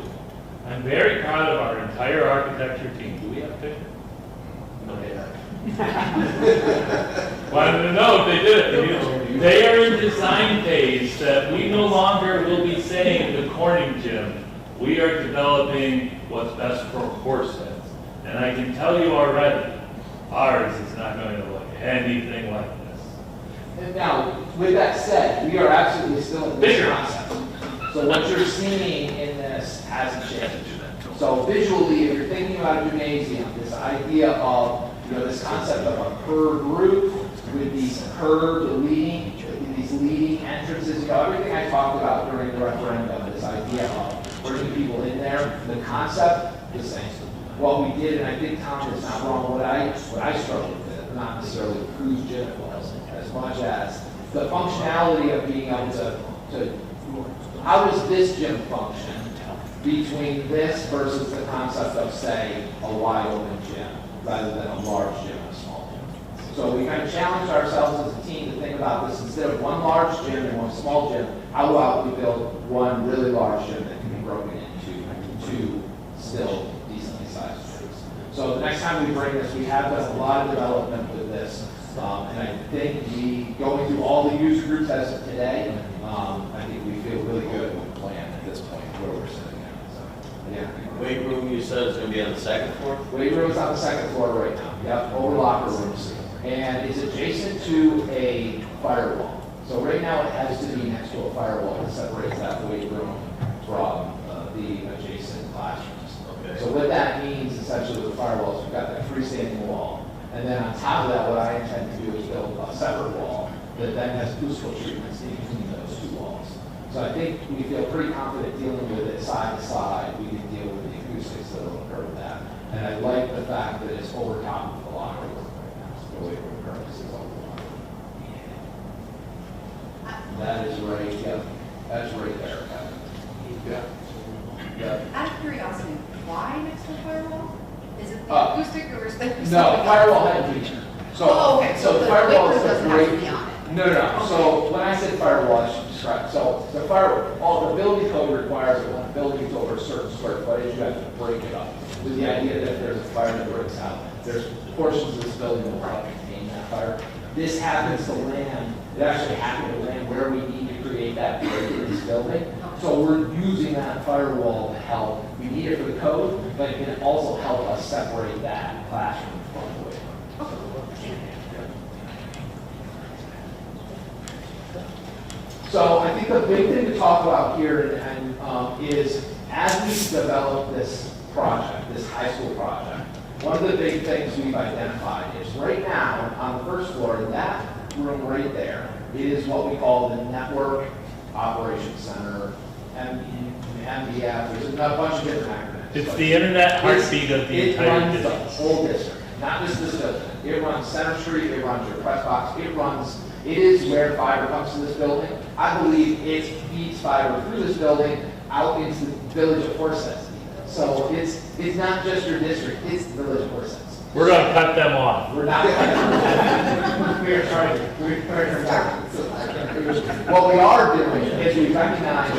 I'm very proud of our entire architecture team. Do we have a picture? Okay. Wanted to know if they did it. They are in design phase that we no longer will be saying the Corning Gym. We are developing what's best for horse heads. And I can tell you already, ours is not going to look anything like this. And now, with that said, we are absolutely still in this Bigger. concept. So what you're seeing in this hasn't changed. So visually, if you're thinking about a gymnasium, this idea of, this concept of a curved roof with these curved these leading entrances, everything I talked about during the referendum, this idea of bringing people in there, the concept, the same. What we did, and I think Tom is not wrong, what I struggled with, not necessarily the cruise gym was, as much as the functionality of being able to how does this gym function between this versus the concept of, say, a wide open gym, rather than a large gym and a small gym. So we kind of challenged ourselves as a team to think about this, instead of one large gym and one small gym, how about we build one really large gym that can be broken into two still decently sized gyms. So the next time we bring this, we have done a lot of development with this, and I think going through all the user groups as of today, I think we feel really good with the plan at this point, where we're sitting at. So, yeah. Weight room, you said is going to be on the second floor? Weight room is on the second floor right now. Yep, over locker rooms. And it's adjacent to a firewall. So right now it has to be next to a firewall that separates that weight room from the adjacent classrooms. Okay. So what that means essentially with the firewall is we've got that freestanding wall. And then on top of that, what I intend to do is build a separate wall that then has acoustical treatments in between those two walls. So I think we feel pretty confident dealing with it side to side. We can deal with the acoustics that will occur with that. And I like the fact that it's over top of the locker room right now. So the way we're currently is over the locker room. That is right, yep. That's right there. Yeah. Yeah. Out of curiosity, why next to the firewall? Is it the acoustic or is there something No, else? firewall had a feature. So, Oh, okay, so the firewall weight is room a doesn't have to great. be on it. No. So when I said firewall, I should describe. So the the building code requires that when a building is over a certain square footage, you have to break it up. With the idea that if there's a fire that breaks out, there's portions of this building that will probably contain that fire. This happens to land. It actually happened to land where we need to create that break in this building. So we're using that firewall to help. We need it for the code, but it can also help us separate that classroom from the way. So I think the big thing to talk about here is as we develop this project, this high school project, one of the big things we've identified is right now on the first floor, in that room right there, it is what we call the Network Operations Center, MDF, there's a bunch of different acronyms. It's the internet heartbeat of the entire It runs the business. whole district, not just this building. It runs Center Street, it runs your press box, it is where fiber comes to this building. I believe it feeds fiber through this building out into the village of Horseheads. So it's not just your district, it's the village of Horseheads. We're going to cut them off. We're not. We are trying to. What we are doing is we recognize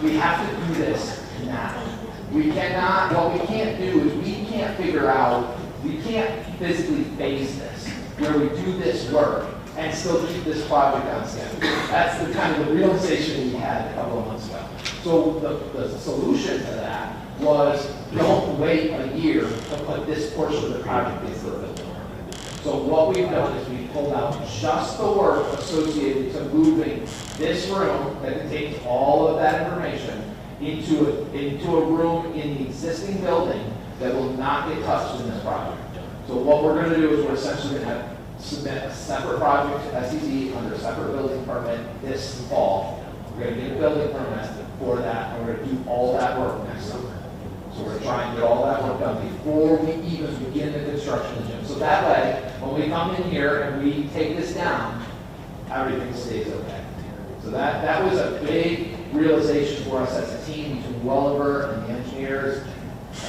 we have to do this now. We cannot, what we can't do is we can't physically phase this, where we do this work and still keep this project on schedule. That's the kind of the realization we had a couple of months ago. So the solution to that was don't wait a year to put this portion of the project into the building. So what we've done is we've pulled out just the work associated to moving this room that contains all of that information into a room in the existing building that will not get touched in this project. So what we're going to do is we're essentially going to submit a separate project to SEC under a separate building permit this fall. We're going to get a building permit for that, and we're going to do all that work next summer. So we're trying to get all that work done before we even begin the construction of the gym. So that way, when we come in here and we take this down, everything stays okay. So that was a big realization for us as a team, between Welliver and the engineers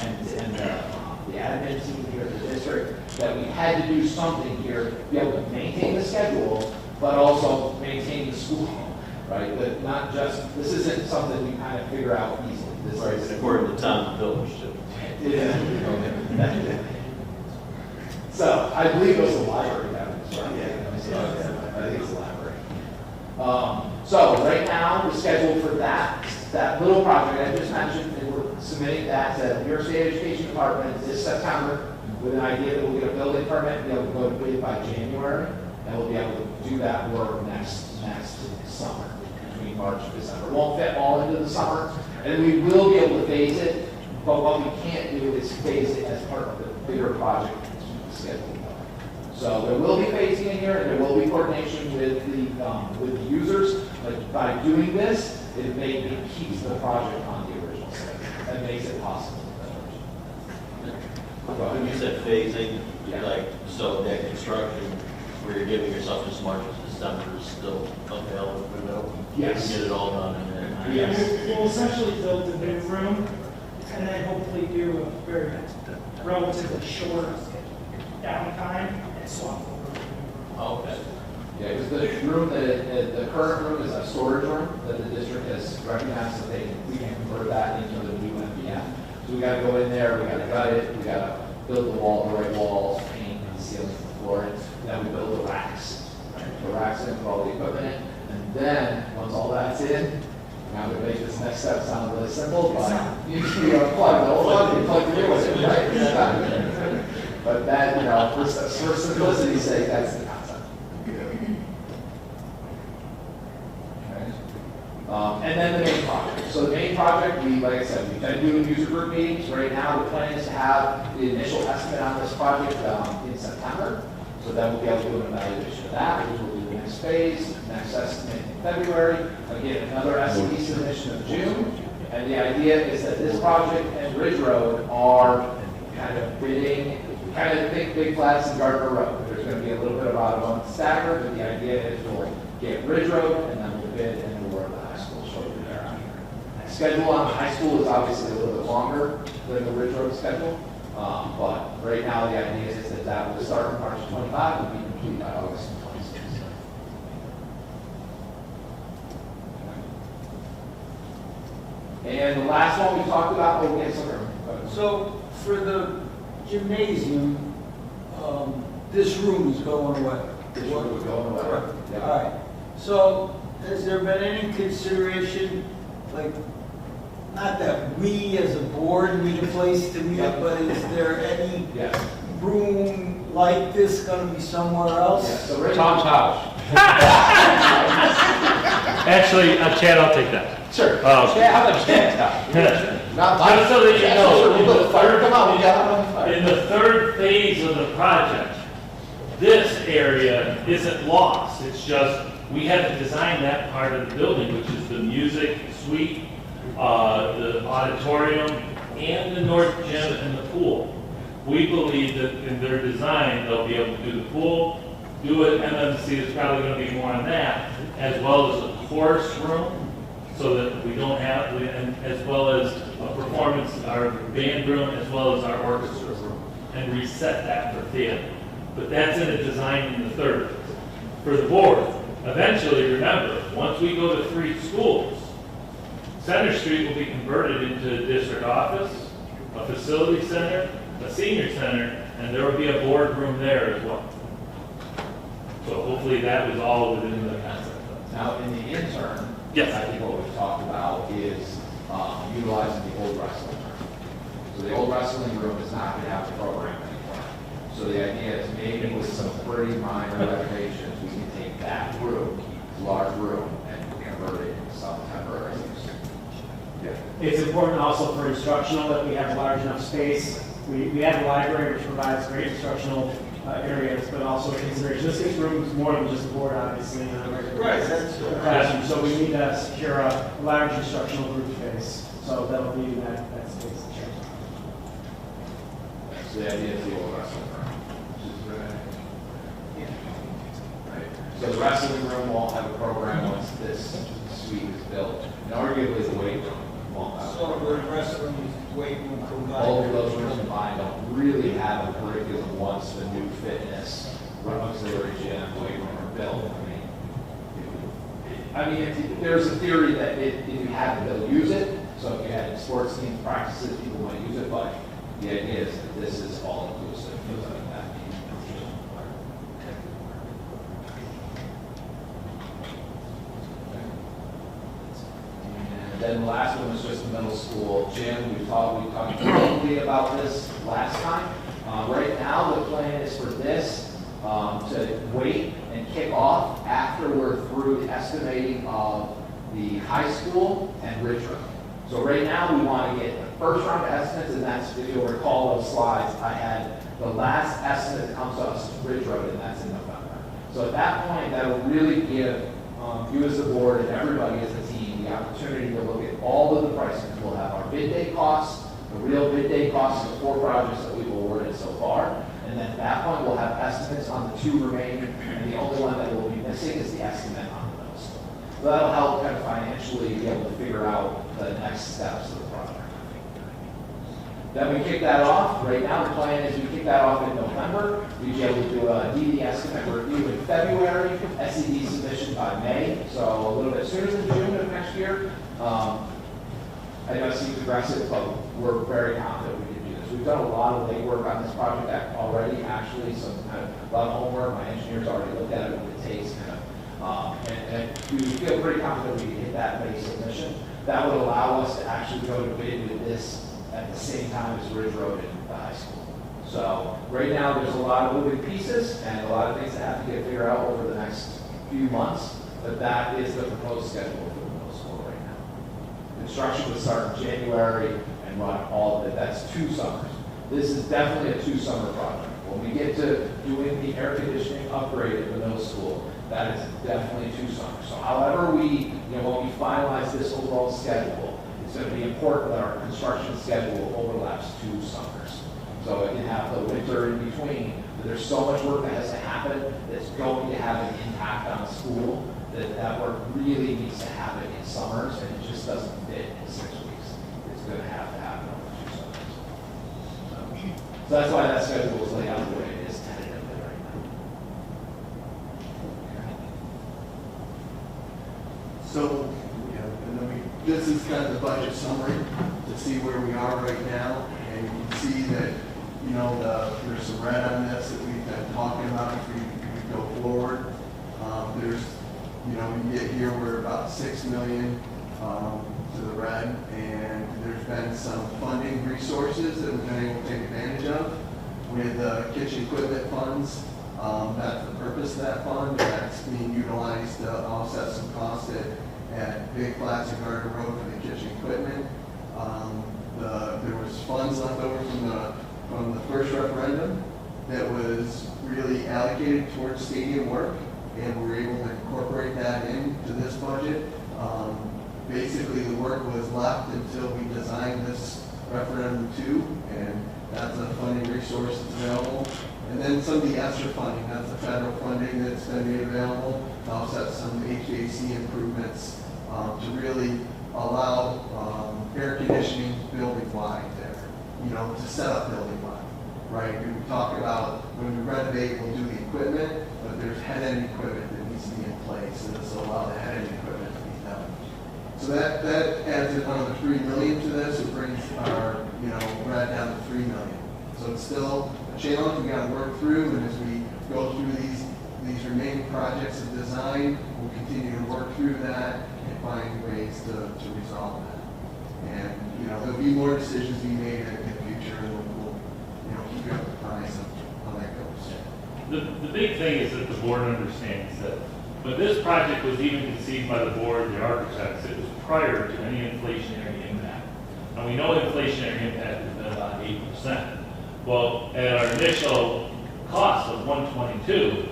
and the admin team here at the district, that we had to do something here to be able to maintain the schedule, but also maintain the school, right? That not just, this isn't something we kind of figure out easily. This Right, is according to town village too. Yeah. So I believe it was the library that was right. I think it's the library. So right now, we're scheduled for that little project I just mentioned, and we're submitting that to the New York State Education Department this September with an idea that we'll get a building permit, be able to go to bid by January, and we'll be able to do that work next summer, between March and December. Won't fit all into the summer, and we will be able to phase it, but what we can't do is phase it as part of the bigger project schedule. So there will be phasing in here, and there will be coordination with the users, but by doing this, it keeps the project on the original schedule. That makes it possible. When you said phasing, Yeah. like, so that construction, where you're giving yourself as March to December is still available, Yes. Get it all done and then. Yes. We'll essentially build a new room and then hopefully do a very relatively short downtime and swap the room. Okay. Yeah, because the room, the current room is a storage room that the district has recognized that we can convert that into the new MPM. So we gotta go in there, we gotta gut it, we gotta build the right walls, paint, and ceilings, and flooring. Then we build the racks. Right? The racks in, put all the equipment in, and then, once all that's in, now we make this next step sound really simple, but you plug the old one, you plug the new one in, right? It's done. But that, for simplicity's sake, that's the concept. And then the main project. So the main project, like I said, we've been doing user group meetings. Right now, the plan is to have the initial estimate on this project in September. So then we'll be able to do an evaluation of that, which will be the next phase, next estimate in February. Again, another SCD submission of June. And the idea is that this project and Ridge Road are kind of bidding, kind of think Big Flats and Gardner Road. There's going to be a little bit of Audubon staggered, but the idea is we'll get Ridge Road and then we'll bid and we'll work the high school shortly thereafter. Schedule on the high school is obviously a little bit longer than the Ridge Road schedule, but right now the idea is that that will start in March 25 and be complete by August 26. And the last one we talked about, So for the gymnasium, this room is going away. this one would go away. Correct. Yeah. All right. So has there been any consideration, like, not that we as a board need a place to meet, Yeah. but is there any Yes. room like this going to be somewhere else? Yes. So right Tom's house. Actually, Chad, I'll take that. Sure. Yeah, how about Chad's house? Not mine. Just so that you know, We'll put a fire, come on, we got it on fire. In the third phase of the project, this area isn't lost. It's just, we had to design that part of the building, which is the music suite, the auditorium, and the north gym and the pool. We believe that in their design, they'll be able to do the pool, do it, MMC is probably going to be more on that, as well as a chorus room, so that we don't have, and as well as a performance, our band room, as well as our orchestra room, and reset that for theater. But that's in a design in the third. For the board, eventually, remember, once we go to 3 schools, Center Street will be converted into a district office, a facility center, a senior center, and there will be a board room there as well. So hopefully that was all within the concept. Now, in the interim, Yes. I think what we've talked about is utilizing the old wrestling room. So the old wrestling room is not going to have a program anymore. So the idea is maybe with some pretty minor renovations, we can take that room, large room, and convert it into some temporary use. It's important also for instructional that we have large enough space. We have a library which provides great instructional areas, but also consideration. This gives rooms more than just a board, obviously, in a regular Right, that's classroom. So we need to secure a large instructional group space. So that'll be that space. So the idea is the old wrestling room. Right. So the wrestling room won't have a program once this suite is built, and arguably the weight room won't have. So the rest of them is weight room Both of combined. those rooms combined don't really have a curriculum once the new fitness, auxiliary gym, weight room are built. There's a theory that if you have it, they'll use it. So if you had sports teams practices, people might use it, but the idea is that this is all inclusive. And then the last one was just the middle school gym. We talked briefly about this last time. Right now, the plan is for this to wait and kick off after we're through the estimating of the high school and Ridge Road. So right now, we want to get the first round of estimates, and that's, if you'll recall those slides, I had the last estimate that comes to us is Ridge Road, and that's in November. So at that point, that'll really give you as the board and everybody as a team the opportunity to look at all of the pricing. We'll have our bid day costs, the real bid day costs of the 4 projects that we've awarded so far, and then at that point, we'll have estimates on the 2 remaining, and the only one that will be missing is the estimate on those. So that'll help kind of financially be able to figure out the next steps of the project. Then we kick that off. Right now, the plan is we kick that off in November. We'd be able to do a DD estimate review in February, SED submission by May, so a little bit sooner than June of next year. I know it seems aggressive, but we're very confident we can do this. We've done a lot of legwork on this project already, actually, some kind of a lot of homework. My engineers already looked at it, what it takes, and we feel pretty confident we can hit that May submission. That would allow us to actually go to bid with this at the same time as Ridge Road and the high school. So right now, there's a lot of moving pieces and a lot of things that have to get figured out over the next few months, but that is the proposed schedule for the middle school right now. Construction would start in January and run all of it. That's 2 summers. This is definitely a 2-summer project. When we get to doing the air conditioning upgrade at the middle school, that is definitely 2 summers. So however when we finalize this overall schedule, it's going to be important that our construction schedule overlaps 2 summers. So it can have the winter in between, but there's so much work that has to happen that's going to have an impact on school that work really needs to happen in summers, and it just doesn't fit in 6 weeks. It's going to have to happen over 2 summers. So that's why that schedule is laid out the way it is tentatively right now. So, and then this is kind of the budget summary to see where we are right now, and you can see that, there's some red on this that we've been talking about if we go forward. There's, you get here, we're about $6 million to the red, and there's been some funding resources that we've been able to take advantage of with kitchen equipment funds. That's the purpose of that fund, and that's being utilized to offset some costs at Big Flats and Garden Road for the kitchen equipment. There was funds left over from the first referendum that was really allocated towards stadium work, and we were able to incorporate that into this budget. Basically, the work was left until we designed this referendum 2, and that's a funding resource that's available. And then some of the ESSER funding, that's the federal funding that's going to be available to offset some HVAC improvements to really allow air conditioning building-wide there, to set up building-wide, right? We talk about when we renovate, we'll do the equipment, but there's head-end equipment that needs to be in place, and this will allow the head-end equipment to be done. So that adds another $3 million to this. It brings our, red down to $3 million. So it's still a challenge we got to work through, and as we go through these remaining projects of design, we'll continue to work through that and find ways to resolve that. And there'll be more decisions being made in the future, and we'll keep you apprised of how that goes. The big thing is that the board understands that when this project was even conceived by the board, the architects, it was prior to any inflationary impact. And we know inflationary impact has been about 8%. Well, at our initial cost of 122,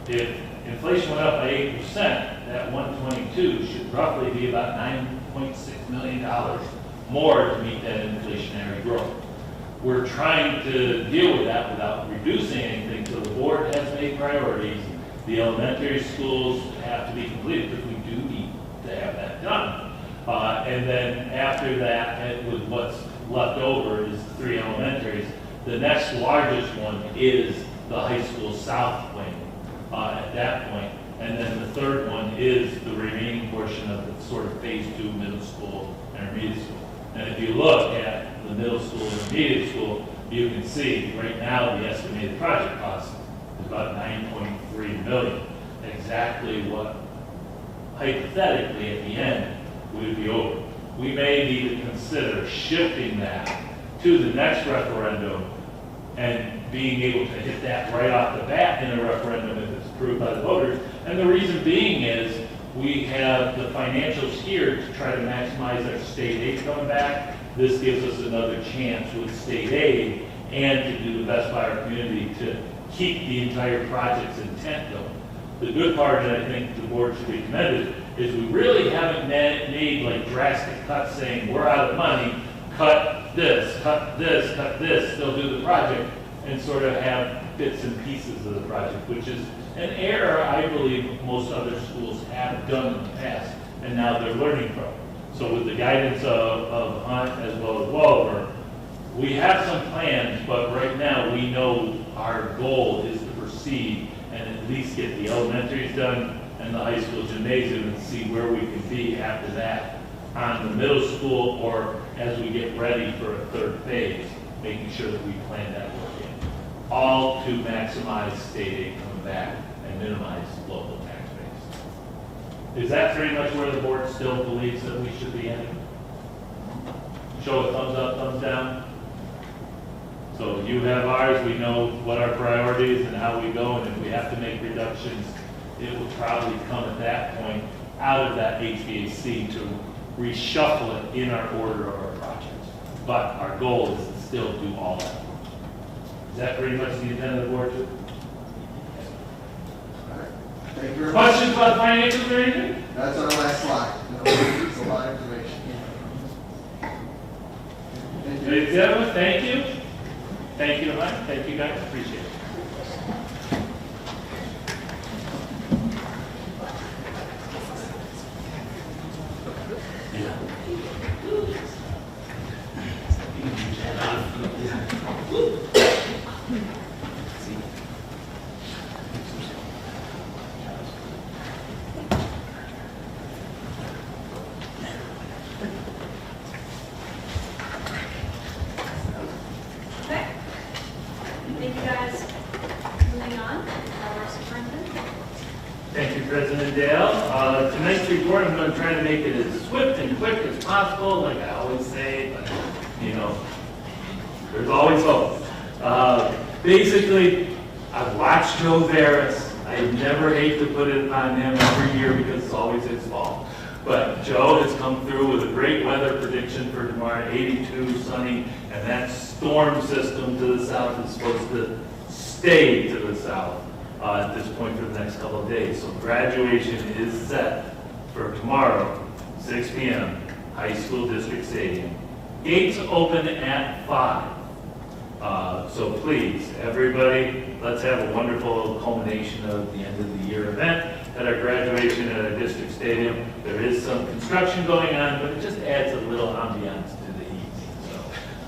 if inflation went up by 8%, that 122 should roughly be about $9.6 million more to meet that inflationary growth. We're trying to deal with that without reducing anything, so the board has made priorities. The elementary schools have to be completed because we do need to have that done. And then after that, and with what's left over is the 3 elementaries. The next largest one is the high school south wing at that point. And then the third one is the remaining portion of the sort of phase 2 middle school and intermediate school. And if you look at the middle school and intermediate school, you can see right now the estimated project cost is about $9.3 million. Exactly what hypothetically at the end would be over. We may need to consider shifting that to the next referendum and being able to hit that right off the bat in a referendum if it's approved by the voters. And the reason being is we have the financials here to try to maximize our state aid coming back. This gives us another chance with state aid and to do the best by our community to keep the entire project's intent going. The good part that I think the board should be commended is we really haven't made like drastic cuts saying we're out of money, cut this, cut this, cut this, still do the project, and sort of have bits and pieces of the project, which is an error I believe most other schools have done in the past, and now they're learning from. So with the guidance of Hunt as well as Walver, we have some plans, but right now we know our goal is to proceed and at least get the elementaries done and the high school gymnasium and see where we can be after that on the middle school or as we get ready for a third phase, making sure that we plan that work in. All to maximize state aid coming back and minimize local tax base. Is that pretty much where the board still believes that we should be heading? Show a thumbs up, thumbs down. So you have ours, we know what our priorities and how we go, and if we have to make reductions, it will probably come at that point out of that HVAC to reshuffle it in our order of our projects. But our goal is to still do all that. Is that pretty much the intent of the board too? All right. Thank you very much. Questions about financials or anything? That's our last slide. It's a lot of information. Thank you. Ladies and gentlemen, thank you. Thank you, Mike. Thank you, guys. Appreciate it. Okay. Thank you guys. Moving on, our superintendent. Thank you, President Dale. Tonight's report, I'm going to try to make it as swift and quick as possible, like I always say, but, you know, there's always hope. Basically, I've watched Joe Veras. I never hate to put it on him every year because it's always his fault. But Joe has come through with a great weather prediction for tomorrow, 82, sunny, and that storm system to the south is supposed to stay to the south at this point for the next couple of days. So graduation is set for tomorrow, 6 p.m., High School District Stadium. Gates open at 5. So please, everybody, let's have a wonderful culmination of the end of the year event at our graduation at our district stadium. There is some construction going on, but it just adds a little ambiance to the evening.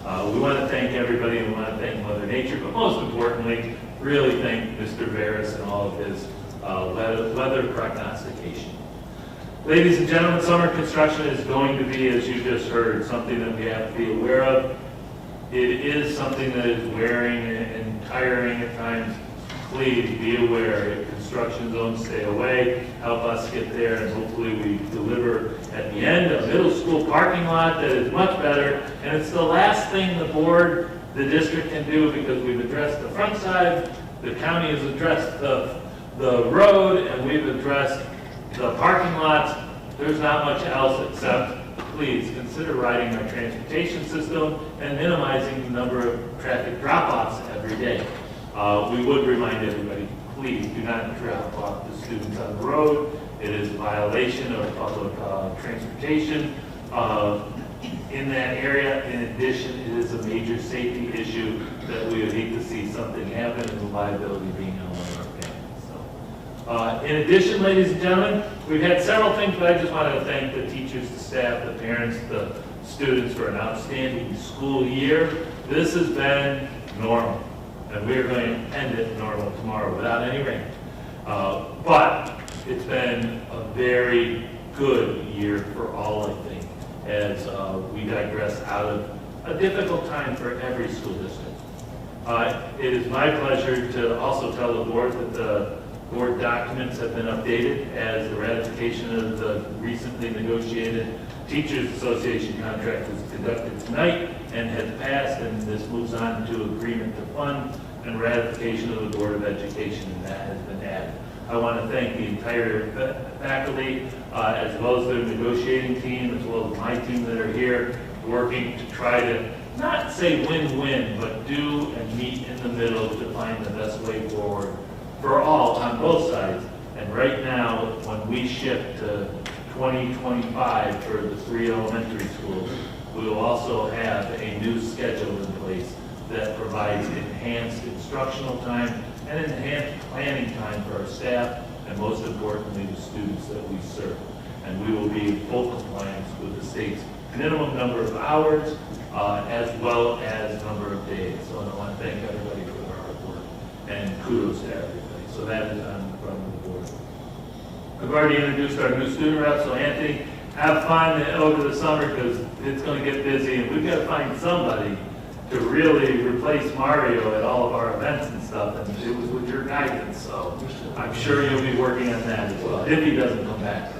So we want to thank everybody, and we want to thank Mother Nature, but most importantly, really thank Mr. Veras and all of his weather prognostication. Ladies and gentlemen, summer construction is going to be, as you just heard, something that we have to be aware of. It is something that is wearing and tiring at times. Please be aware. If construction zones, stay away. Help us get there, and hopefully we deliver at the end a middle school parking lot that is much better. And it's the last thing the board, the district can do because we've addressed the front side, the county has addressed the road, and we've addressed the parking lots. There's not much else except please consider riding our transportation system and minimizing the number of traffic drop-offs every day. We would remind everybody, please do not drop off the students on the road. It is a violation of public transportation in that area. In addition, it is a major safety issue that we would hate to see something happen and the liability being on one of our families. So, in addition, ladies and gentlemen, We've had several things, but I just wanted to thank the teachers, the staff, the parents, the students for an outstanding school year. This has been normal, and we're going to end it normal tomorrow without any rain. But it's been a very good year for all, I think, as we digress out of a difficult time for every school district. It is my pleasure to also tell the board that the board documents have been updated as the ratification of the recently negotiated Teachers Association contract is conducted tonight and has passed, and this moves on to agreement to fund and ratification of the Board of Education, and that has been added. I want to thank the entire faculty, as well as their negotiating team, as well as my team that are here, working to try to not say win-win, but do and meet in the middle to find the best way forward for all on both sides. And right now, when we shift to 2025 for the 3 elementary schools, we will also have a new schedule in place that provides enhanced instructional time and enhanced planning time for our staff, and most importantly, the students that we serve. And we will be in full compliance with the state's minimum number of hours, as well as number of days. So I want to thank everybody for their hard work, and kudos to everybody. So that is on front of the board. I've already introduced our new student rep, so Anthony, have fun over the summer because it's going to get busy, and we've got to find somebody to really replace Mario at all of our events and stuff, and it was with your guidance, so I'm sure you'll be working on that as well, if he doesn't come back.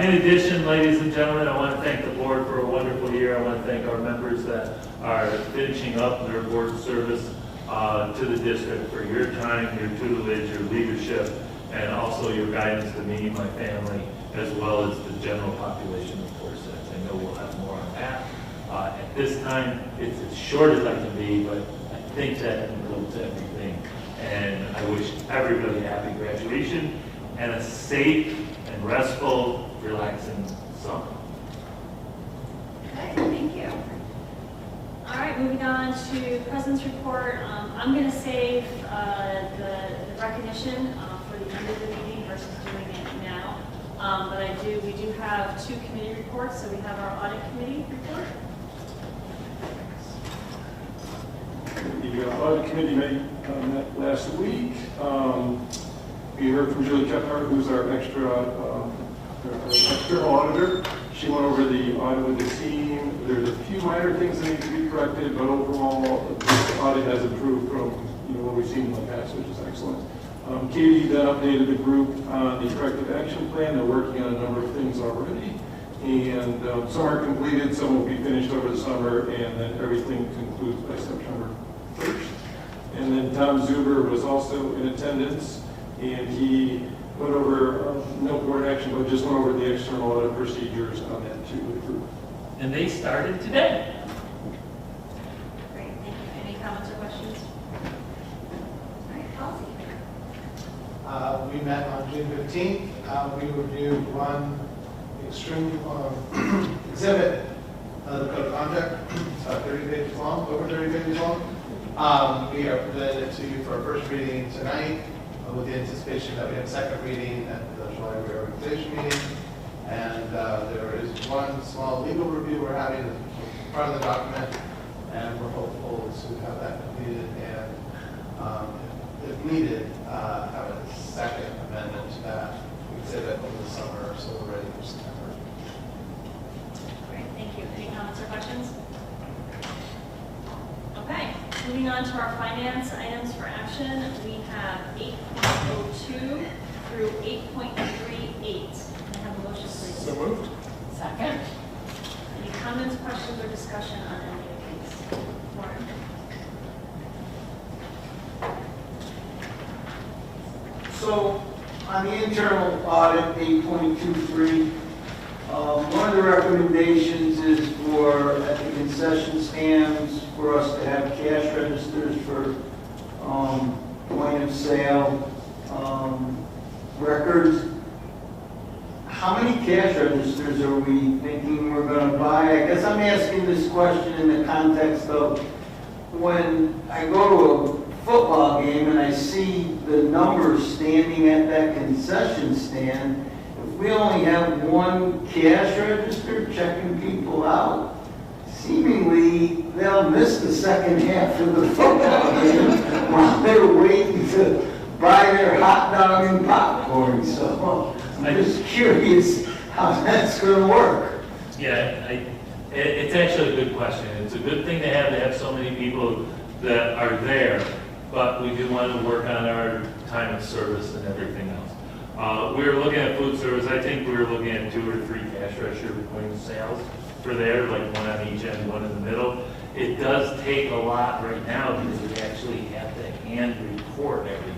In addition, ladies and gentlemen, I want to thank the board for a wonderful year. I want to thank our members that are finishing up their board service to the district for your time, your tutelage, your leadership, and also your guidance to me, my family, as well as the general population of Forsyth. I know we'll have more on that. At this time, it's as short as I can be, but I think that includes everything. And I wish everybody a happy graduation and a safe and restful, relaxing summer. Okay, thank you. All right, moving on to President's Report. I'm going to save the recognition for the end of the meeting versus doing it now. But we do have 2 committee reports. So we have our Audit Committee report. The Audit Committee met last week. We heard from Julie Kephart, who's our external auditor. She went over the audit with the team. There's a few minor things that need to be corrected, but overall, the audit has improved from what we've seen in the past, which is excellent. Katie then updated the group on the corrective action plan. They're working on a number of things already, and some are completed, some will be finished over the summer, and then everything concludes by September 1st. And then Tom Zuber was also in attendance, and he went over no board action, but just went over the external audit procedures on that too with the group. And they started today. Great, thank you. Any comments or questions? All right, policy. We met on June 15th. We reviewed one extreme exhibit of the code of conduct. It's about 30 pages long, over 30 pages long. We are presenting it to you for our first reading tonight, with the anticipation that we have a second reading at the July reorganization meeting. And there is one small legal review we're having as part of the document, and we're hopeful to have that completed and, if needed, have a second amendment to that. We can say that over the summer, so we're ready for September. Great, thank you. Any comments or questions? Okay, moving on to our finance items for action. We have 8.02 through 8.38. Can I have a motion, please? So moved. Second. Any comments, questions, or discussion on any of these? Warren? So, on the internal audit, 8.23, one of the recommendations is for, at the concession stands, for us to have cash registers for point of sale records. How many cash registers are we thinking we're going to buy? I guess I'm asking this question in the context of when I go to a football game and I see the numbers standing at that concession stand, we only have one cash register checking people out, seemingly they'll miss the second half of the football game while they're waiting to buy their hot dog and popcorn. So I'm just curious how that's going to work. Yeah, it's actually a good question. It's a good thing to have so many people that are there, but we do want to work on our time of service and everything else. We were looking at food service. I think we were looking at 2 or 3 cash register between sales for there, like one on each end, one in the middle. It does take a lot right now because we actually have to hand record everything,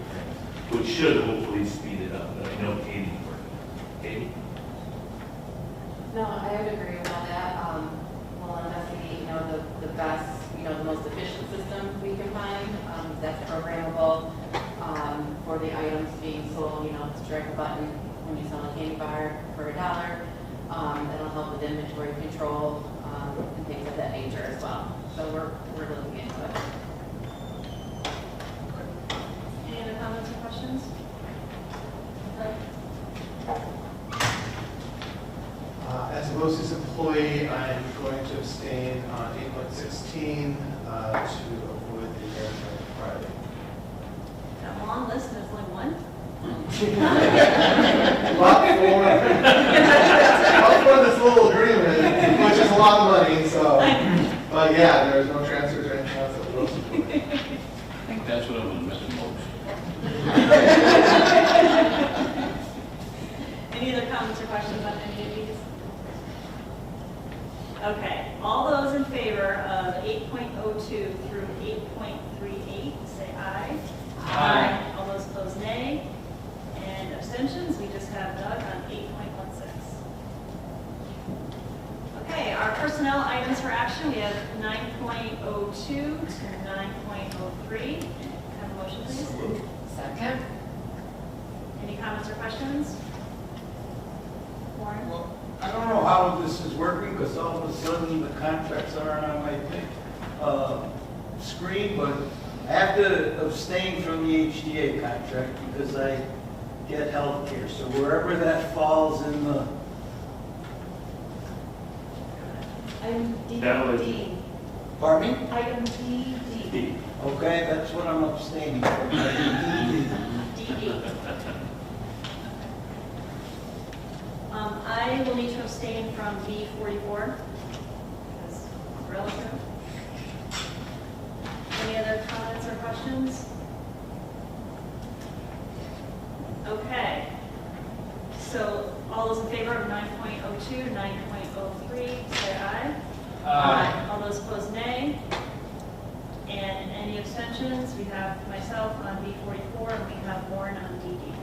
which should hopefully speed it up. But I know Katie worked. Katie? No, I would agree with all that. We'll investigate, the best, the most efficient system we can find, that's programmable, for the items being sold, strike a button when you sell a candy bar for $1. That'll help with inventory control, and things of that nature as well. So we're looking into it. Any other comments or questions? As a BOCES employee, I'm going to abstain on 8.16 to avoid the Airstrike Friday. That long list, and there's only one? Well, for this little agreement, which is a lot of money, so, but yeah, there's no transfers or anything else that we're also doing. I think that's what I'm going to miss the most. Any other comments or questions on any of these? Okay, all those in favor of 8.02 through 8.38, say aye. Aye. All those opposed, nay. And abstentions, we just have Doug on 8.16. Okay, our personnel items for action, we have 9.02 to 9.03. Have a motion, please. Second. Any comments or questions? Warren? Well, I don't know how this is working because all of a sudden the contracts aren't on my screen, but I have to abstain from the HDA contract because I get health care. So wherever that falls in the... Item That was- D. Pardon me? Item D. Okay, that's what I'm abstaining from. DD. I will need to abstain from B44 because it's relative. Any other comments or questions? Okay. So all those in favor of 9.02 to 9.03, say aye. Aye. All those opposed, nay. And any abstentions? We have myself on B44 and we have Warren on DD.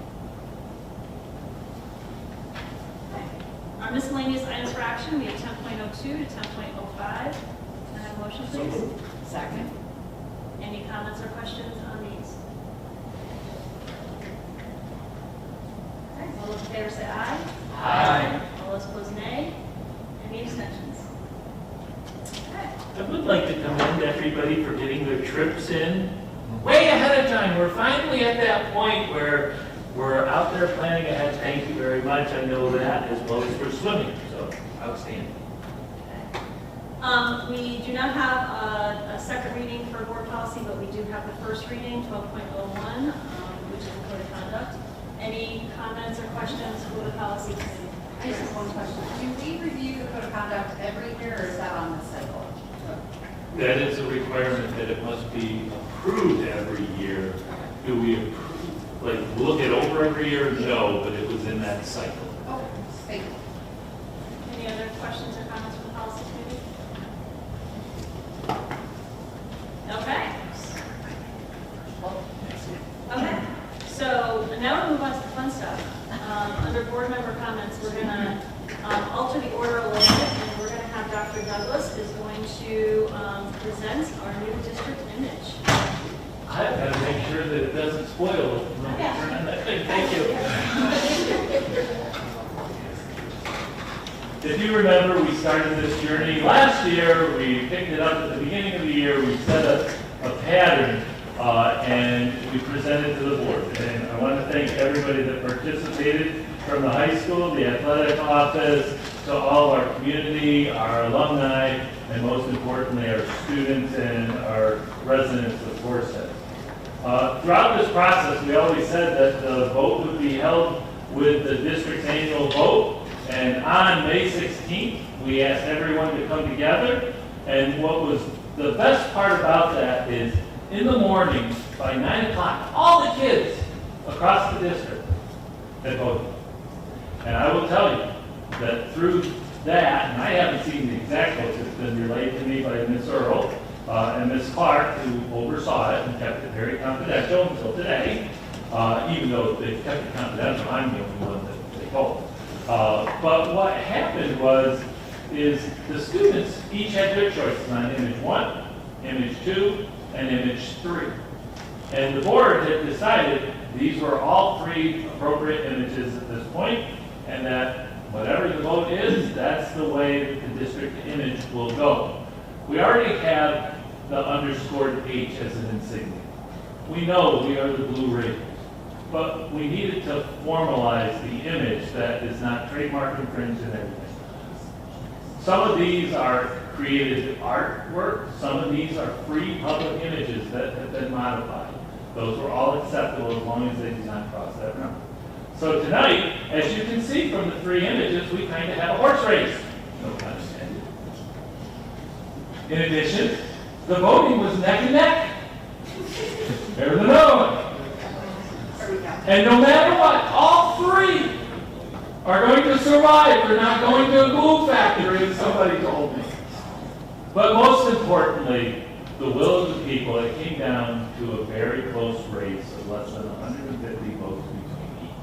Our miscellaneous items for action, we have 10.02 to 10.05. Can I have a motion, please? Second. Any comments or questions on these? Okay, all those in favor say aye. Aye. All those opposed, nay. Any abstentions? Okay. I would like to commend everybody for getting their trips in way ahead of time. We're finally at that point where we're out there planning ahead. Thank you very much. I know that, as well as for swimming. So, outstanding. We do not have a second reading for board policy, but we do have the first reading, 12.01, which is the code of conduct. Any comments or questions for the policy committee? I just have one question. Do we review the code of conduct every year, or is that on the cycle? That is a requirement that it must be approved every year. Do we approve, like, look it over every year? No, but it was in that cycle. Oh, thank you. Any other questions or comments from the policy committee? Okay. Okay, so now we'll move on to the fun stuff. Under board member comments, we're going to alter the order a little bit, and we're going to have Dr. Douglas is going to present our new district image. I've got to make sure that it doesn't spoil. Let me turn on that thing. Thank you. If you remember, we started this journey last year. We picked it up at the beginning of the year. We set a pattern, and we presented to the board. And I want to thank everybody that participated, from the high school, the athletic office, to all our community, our alumni, and most importantly, our students and our residents of Horsehead. Throughout this process, we always said that the vote would be held with the district's annual vote, and on May 16th, we asked everyone to come together, and what was the best part about that is in the morning, by 9 o'clock, all the kids across the district had voted. And I will tell you that through that, and I haven't seen the exact votes, it's been relayed to me by Ms. Earl and Ms. Clark, who oversaw it and kept it very confidential until today, even though they kept it confidential, I'm the only one that they told. But what happened is the students each had their choices on image 1, image 2, and image 3. And the board had decided these were all 3 appropriate images at this point, and that whatever the vote is, that's the way that the district image will go. We already have the underscored H as an insignia. We know we are the Blue Raiders, but we needed to formalize the image that is not trademark infringed and everything. Some of these are created artwork, some of these are free public images that have been modified. Those were all acceptable as long as they did not cross that number. So tonight, as you can see from the 3 images, we kind of have a horse race. No pun intended. In addition, the voting was neck and neck. There's another one. And no matter what, all 3 are going to survive. They're not going to a glue factory, as somebody told me. But most importantly, the will of the people, it came down to a very close race of less than 150 votes between each.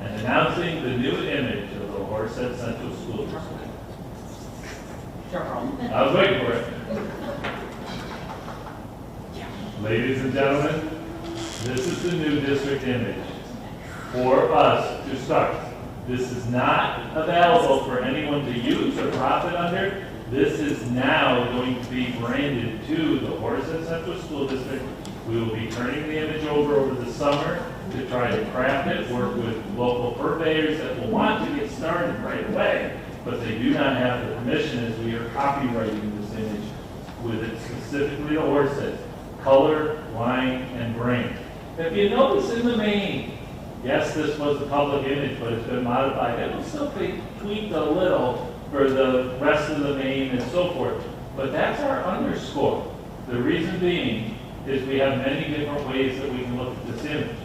And announcing the new image of the Horsehead Central School District. I was waiting for it. Ladies and gentlemen, this is the new district image for us to start. This is not available for anyone to use or profit under. This is now going to be branded to the Horsehead Central School District. We will be turning the image over the summer to try to craft it, work with local purveyors that will want to get started right away, but they do not have the permission as we are copywriting this image with it specifically to Horsehead. Color, line, and brand. If you notice in the main, yes, this was a public image, but it's been modified. It will still be tweaked a little for the rest of the main and so forth. But that's our underscore. The reason being is we have many different ways that we can look at this image.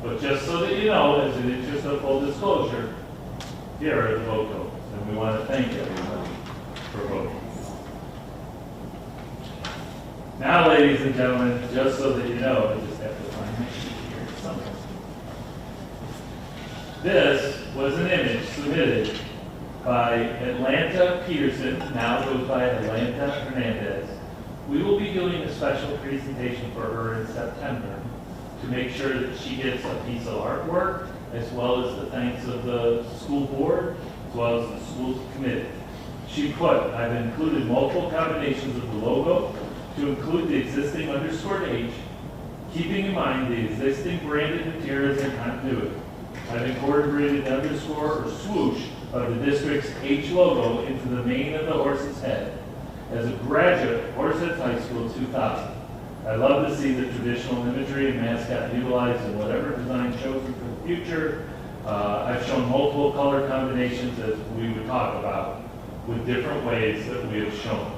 But just so that you know, as an interest of full disclosure, here are the vote totals. And we want to thank everybody for voting. Now, ladies and gentlemen, just so that you know, I just have to find my sheet here somewhere. This was an image submitted by Atlanta Peterson, now goes by Atlanta Hernandez. We will be doing a special presentation for her in September to make sure that she gets a piece of artwork, as well as the thanks of the school board, as well as the school committee. She put, I've included multiple combinations of the logo to include the existing underscored H, keeping in mind the existing branded materials and continuity. I've incorporated the underscore or swoosh of the district's H logo into the mane of the horse's head. As a graduate of Horsehead High School 2000, I love to see the traditional imagery and mascot utilized in whatever design chosen for the future. I've shown multiple color combinations as we would talk about with different ways that we have shown.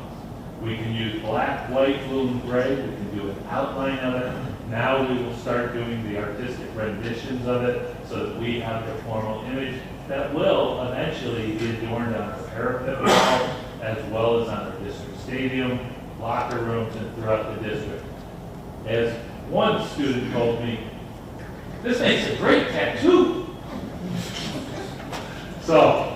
We can use black, white, blue, and gray. We can do an outline of it. Now we will start doing the artistic renditions of it so that we have the formal image that will eventually be adorned on the parapet wall as well as on our district stadium, locker rooms, and throughout the district. As one student told me, this makes a great tattoo. So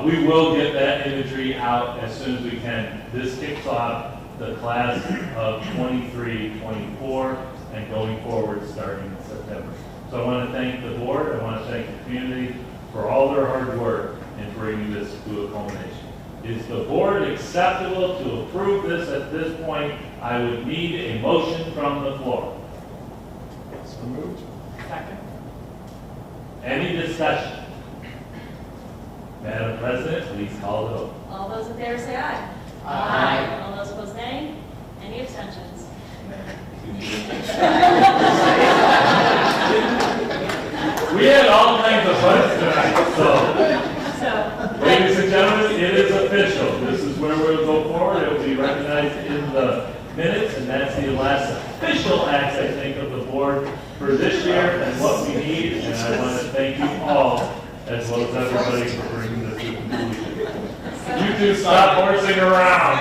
we will get that imagery out as soon as we can. This kicks off the class of 23-24 and going forward starting in September. So I want to thank the board, I want to thank the community for all their hard work in bringing this to a culmination. Is the board acceptable to approve this at this point? I would need a motion from the floor. So moved. Second. Any discussion? Madam President, please call the vote. All those in favor say aye. Aye. All those opposed, nay. Any abstentions? We had all kinds of fun tonight, So, ladies and gentlemen, it is official. This is where we'll go forward. It will be recognized in the minutes, and that's the last official act, I think, of the board for this year and what we need. And I want to thank you all, as well as everybody, for bringing this to conclusion. You two stop horsing around.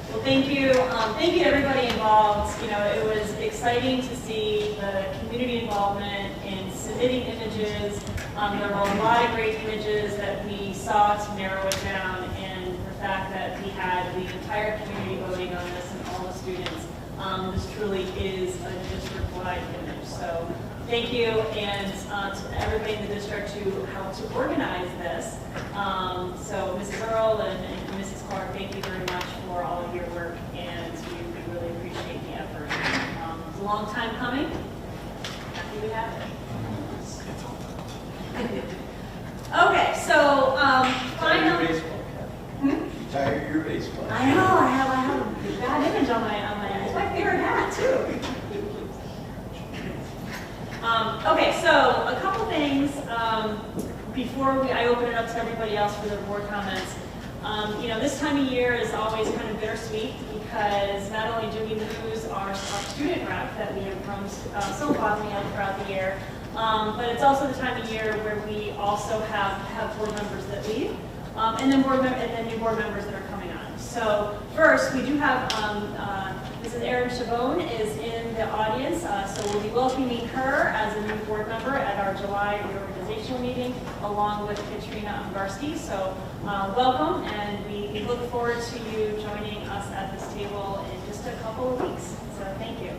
well, thank you. Thank you to everybody involved. You know, it was exciting to see the community involvement in submitting images. There were a lot of great images that we saw to narrow it down, and the fact that we had the entire community voting on this and all the students. This truly is a district-wide image. So thank you, and to everybody in the district who helped to organize this. So Mrs. Earl and Mrs. Clark, thank you very much for all of your work, and we really appreciate the effort. It's a long time coming. Happy we have it. Okay, so final. Tired your baseball. I know, I have a bad image on my, it's my favorite hat too. Okay, so a couple things before I open it up to everybody else for their board comments. You know, this time of year is always kind of bittersweet because not only do we lose our student rep that we have grown so fondly of throughout the year, but it's also the time of year where we also have board members that leave, and then new board members that are coming on. So first, we do have Mrs. Erin Chabon is in the audience, so we'll be welcoming her as a new board member at our July reorganizational meeting, along with Katrina Ungarski. So welcome, and we look forward to you joining us at this table in just a couple of weeks. So thank you.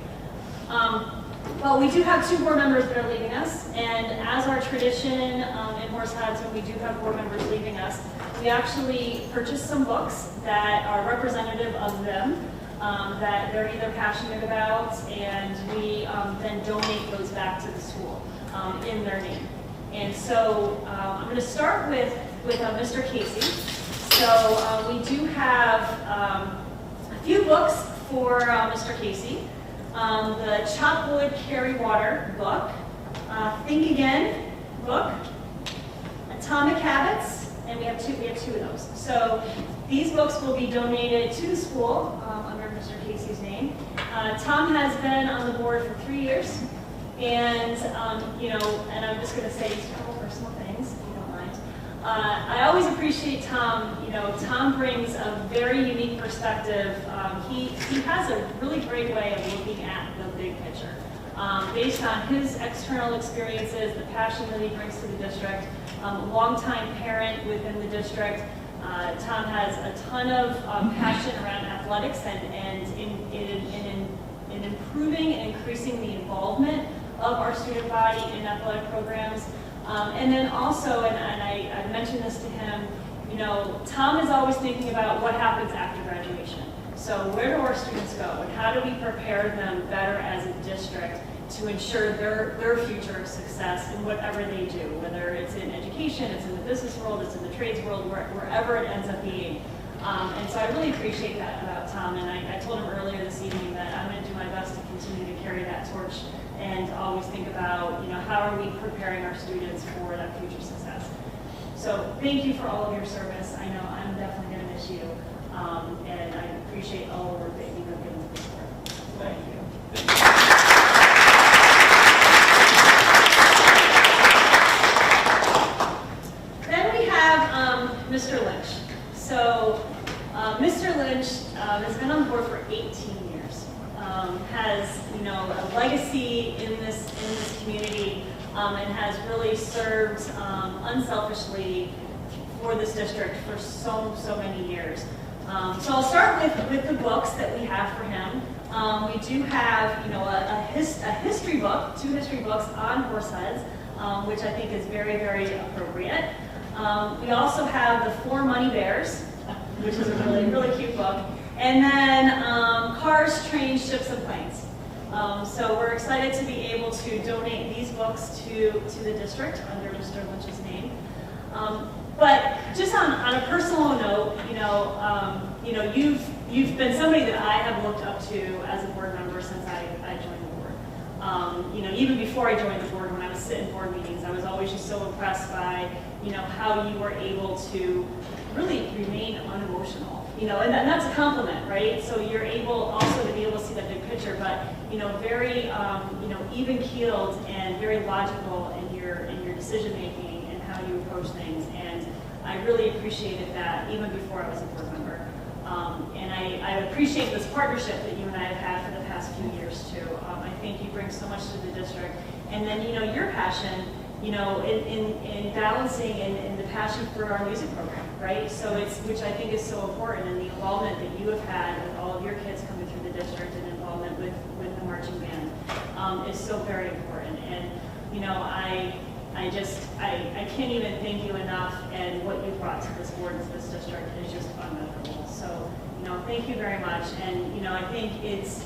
Well, we do have 2 board members that are leaving us, and as our tradition in Horse Heads, when we do have board members leaving us, we actually purchased some books that are representative of them, that they're either passionate about, and we then donate those back to the school in their name. And so I'm going to start with Mr. Casey. So we do have a few books for Mr. Casey. The Chop Wood, Carry Water book, Think Again book, Atomic Habits, and we have two of those. So these books will be donated to the school under Mr. Casey's name. Tom has been on the board for 3 years, and you know, and I'm just going to say just a couple personal things, if you don't mind. I always appreciate Tom. You know, Tom brings a very unique perspective. He has a really great way of looking at the big picture. Based on his external experiences, the passion that he brings to the district, longtime parent within the district. Tom has a ton of passion around athletics and in improving and increasing the involvement of our student body in athletic programs. And then also, and I mentioned this to him, you know, Tom is always thinking about what happens after graduation. So where do our students go, and how do we prepare them better as a district to ensure their future success in whatever they do, whether it's in education, it's in the business world, it's in the trades world, wherever it ends up being. And so I really appreciate that about Tom, and I told him earlier this evening that I'm going to do my best to continue to carry that torch and always think about, you know, how are we preparing our students for that future success. So thank you for all of your service. I know I'm definitely going to miss you, and I appreciate all the work that you have given to this board. Thank you. Then we have Mr. Lynch. So Mr. Lynch has been on board for 18 years. Has, you know, a legacy in this community, and has really served unselfishly for this district for so many years. So I'll start with the books that we have for him. We do have, you know, a history book, 2 history books on horse heads, which I think is very, very appropriate. We also have the 4 Money Bears, which is a really, really cute book. And then Cars, Trains, Ships, and Planes. So we're excited to be able to donate these books to the district under Mr. Lynch's name. But just on a personal note, you've been somebody that I have looked up to as a board member since I joined the board. Even before I joined the board, when I was sitting in board meetings, I was always just so impressed by, how you were able to really remain unemotional. And that's a compliment, right? So you're able also to be able to see that big picture, but very even-keeled and very logical in your decision making and how you approach things. And I really appreciated that even before I was a board member. And I appreciate this partnership that you and I have had for the past few years too. I think you bring so much to the district, and then your passion, in balancing and the passion for our music program, right? So which I think is so important, and the involvement that you have had with all of your kids coming through the district and involvement with the marching band is so very important. And I can't even thank you enough, and what you've brought to this board and to this district is just unmeasurable. So thank you very much. And I think it's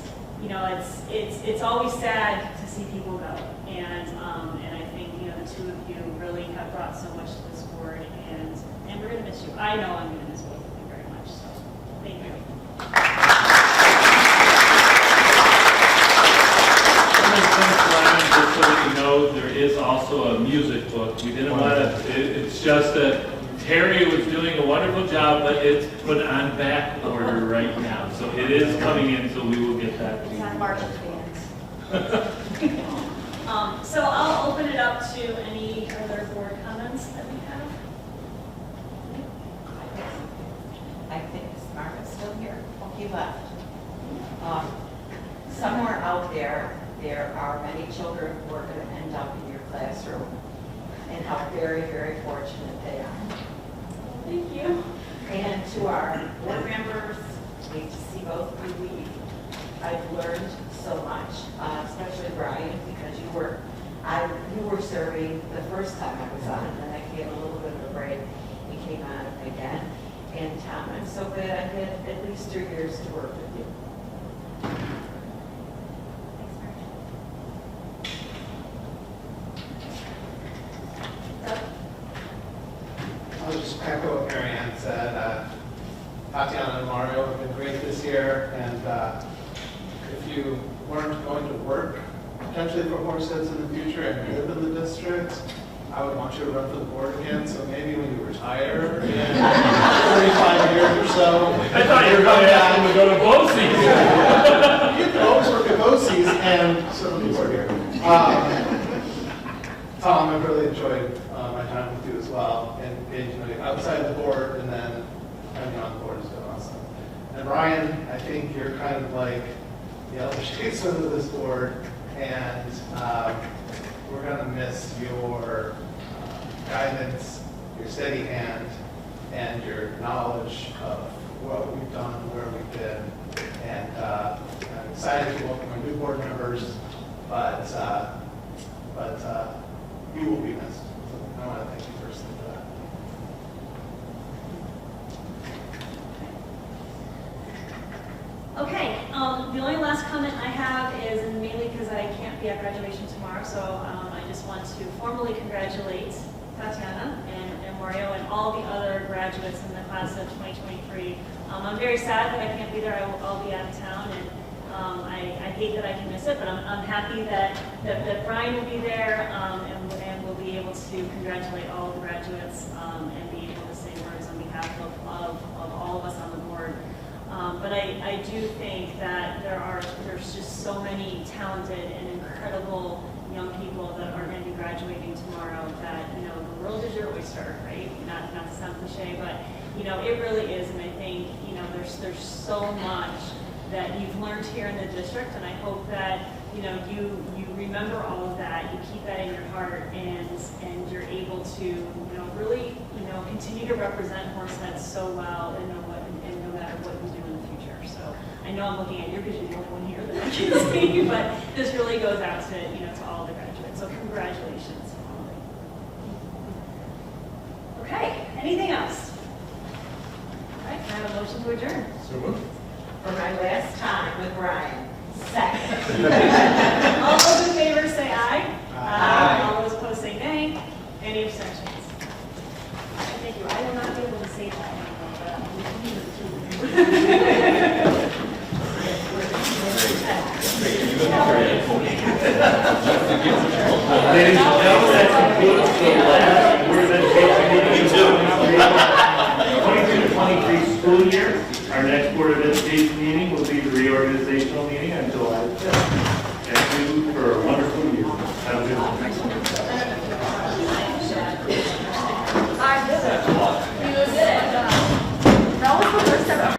always sad to see people go, and I think the two of you really have brought so much to this board, and we're going to miss you. I know I'm going to miss both of you very much. So thank you. Just so that you know, there is also a music book. We didn't want to, it's just that Terry was doing a wonderful job, but it's put on back order right now. So it is coming in, so we will get that to It's you. on marching bands. So I'll open it up to any other board comments that we have. I think Margaret's still here. Oh, he left. Somewhere out there are many children who are going to end up in your classroom, and how very, very fortunate they are. Thank you. And to our board members, we hate to see both of you leave. I've learned so much, especially Brian, because you were serving the first time I was on, and then I gave a little bit of a break and came on again. And Tom, I'm so glad I had at least 3 years to work with you. I'll just echo what Mary Ann said. Tatiana and Mario have been great this year, and if you weren't going to work potentially for Horseheads in the future and live in the district, I would want you to run for the board again. So maybe when you retire in 35 years or so, I thought you were going to ask him to go to BOCES. you can always work at BOCES and still be board here. Tom, I've really enjoyed my time with you as well, and getting to know you outside the board, and then having you on the board has been awesome. And Ryan, I think you're kind of like the elder statesman of this board, and we're going to miss your guidance, your steady hand, and your knowledge of what we've done, where we've been. And I'm excited to welcome our new board members, but you will be missed. So I want to thank you personally for that. Okay, the only last comment I have is, and mainly because I can't be at graduation tomorrow, so I just want to formally congratulate Tatiana and Mario and all the other graduates in the class of 2023. I'm very sad that I can't be there. I'll be out of town, and I hate that I can miss it, but I'm happy that Brian will be there, and we'll be able to congratulate all the graduates and be able to say words on behalf of all of us on the board. But I do think that there's just so many talented and incredible young people that are going to be graduating tomorrow that, the world is your oyster, right? Not to sound cliche, but, it really is. And I think, there's so much that you've learned here in the district, and I hope that, you remember all of that, you keep that in your heart, and you're able to, really, continue to represent Horseheads so well, and no matter what you do in the future. So I know I'm looking at you because you're the only one here that I can see, but this really goes out to, to all the graduates. So congratulations. Okay, anything else? All right, can I have a motion to adjourn? So moved. For my last time with Brian, Second. All those in favor say aye. Aye. All those opposed say nay. Any abstentions? Thank you. I will not be able to say that anymore, but I'm leaving it to you. Ladies and gentlemen, that concludes the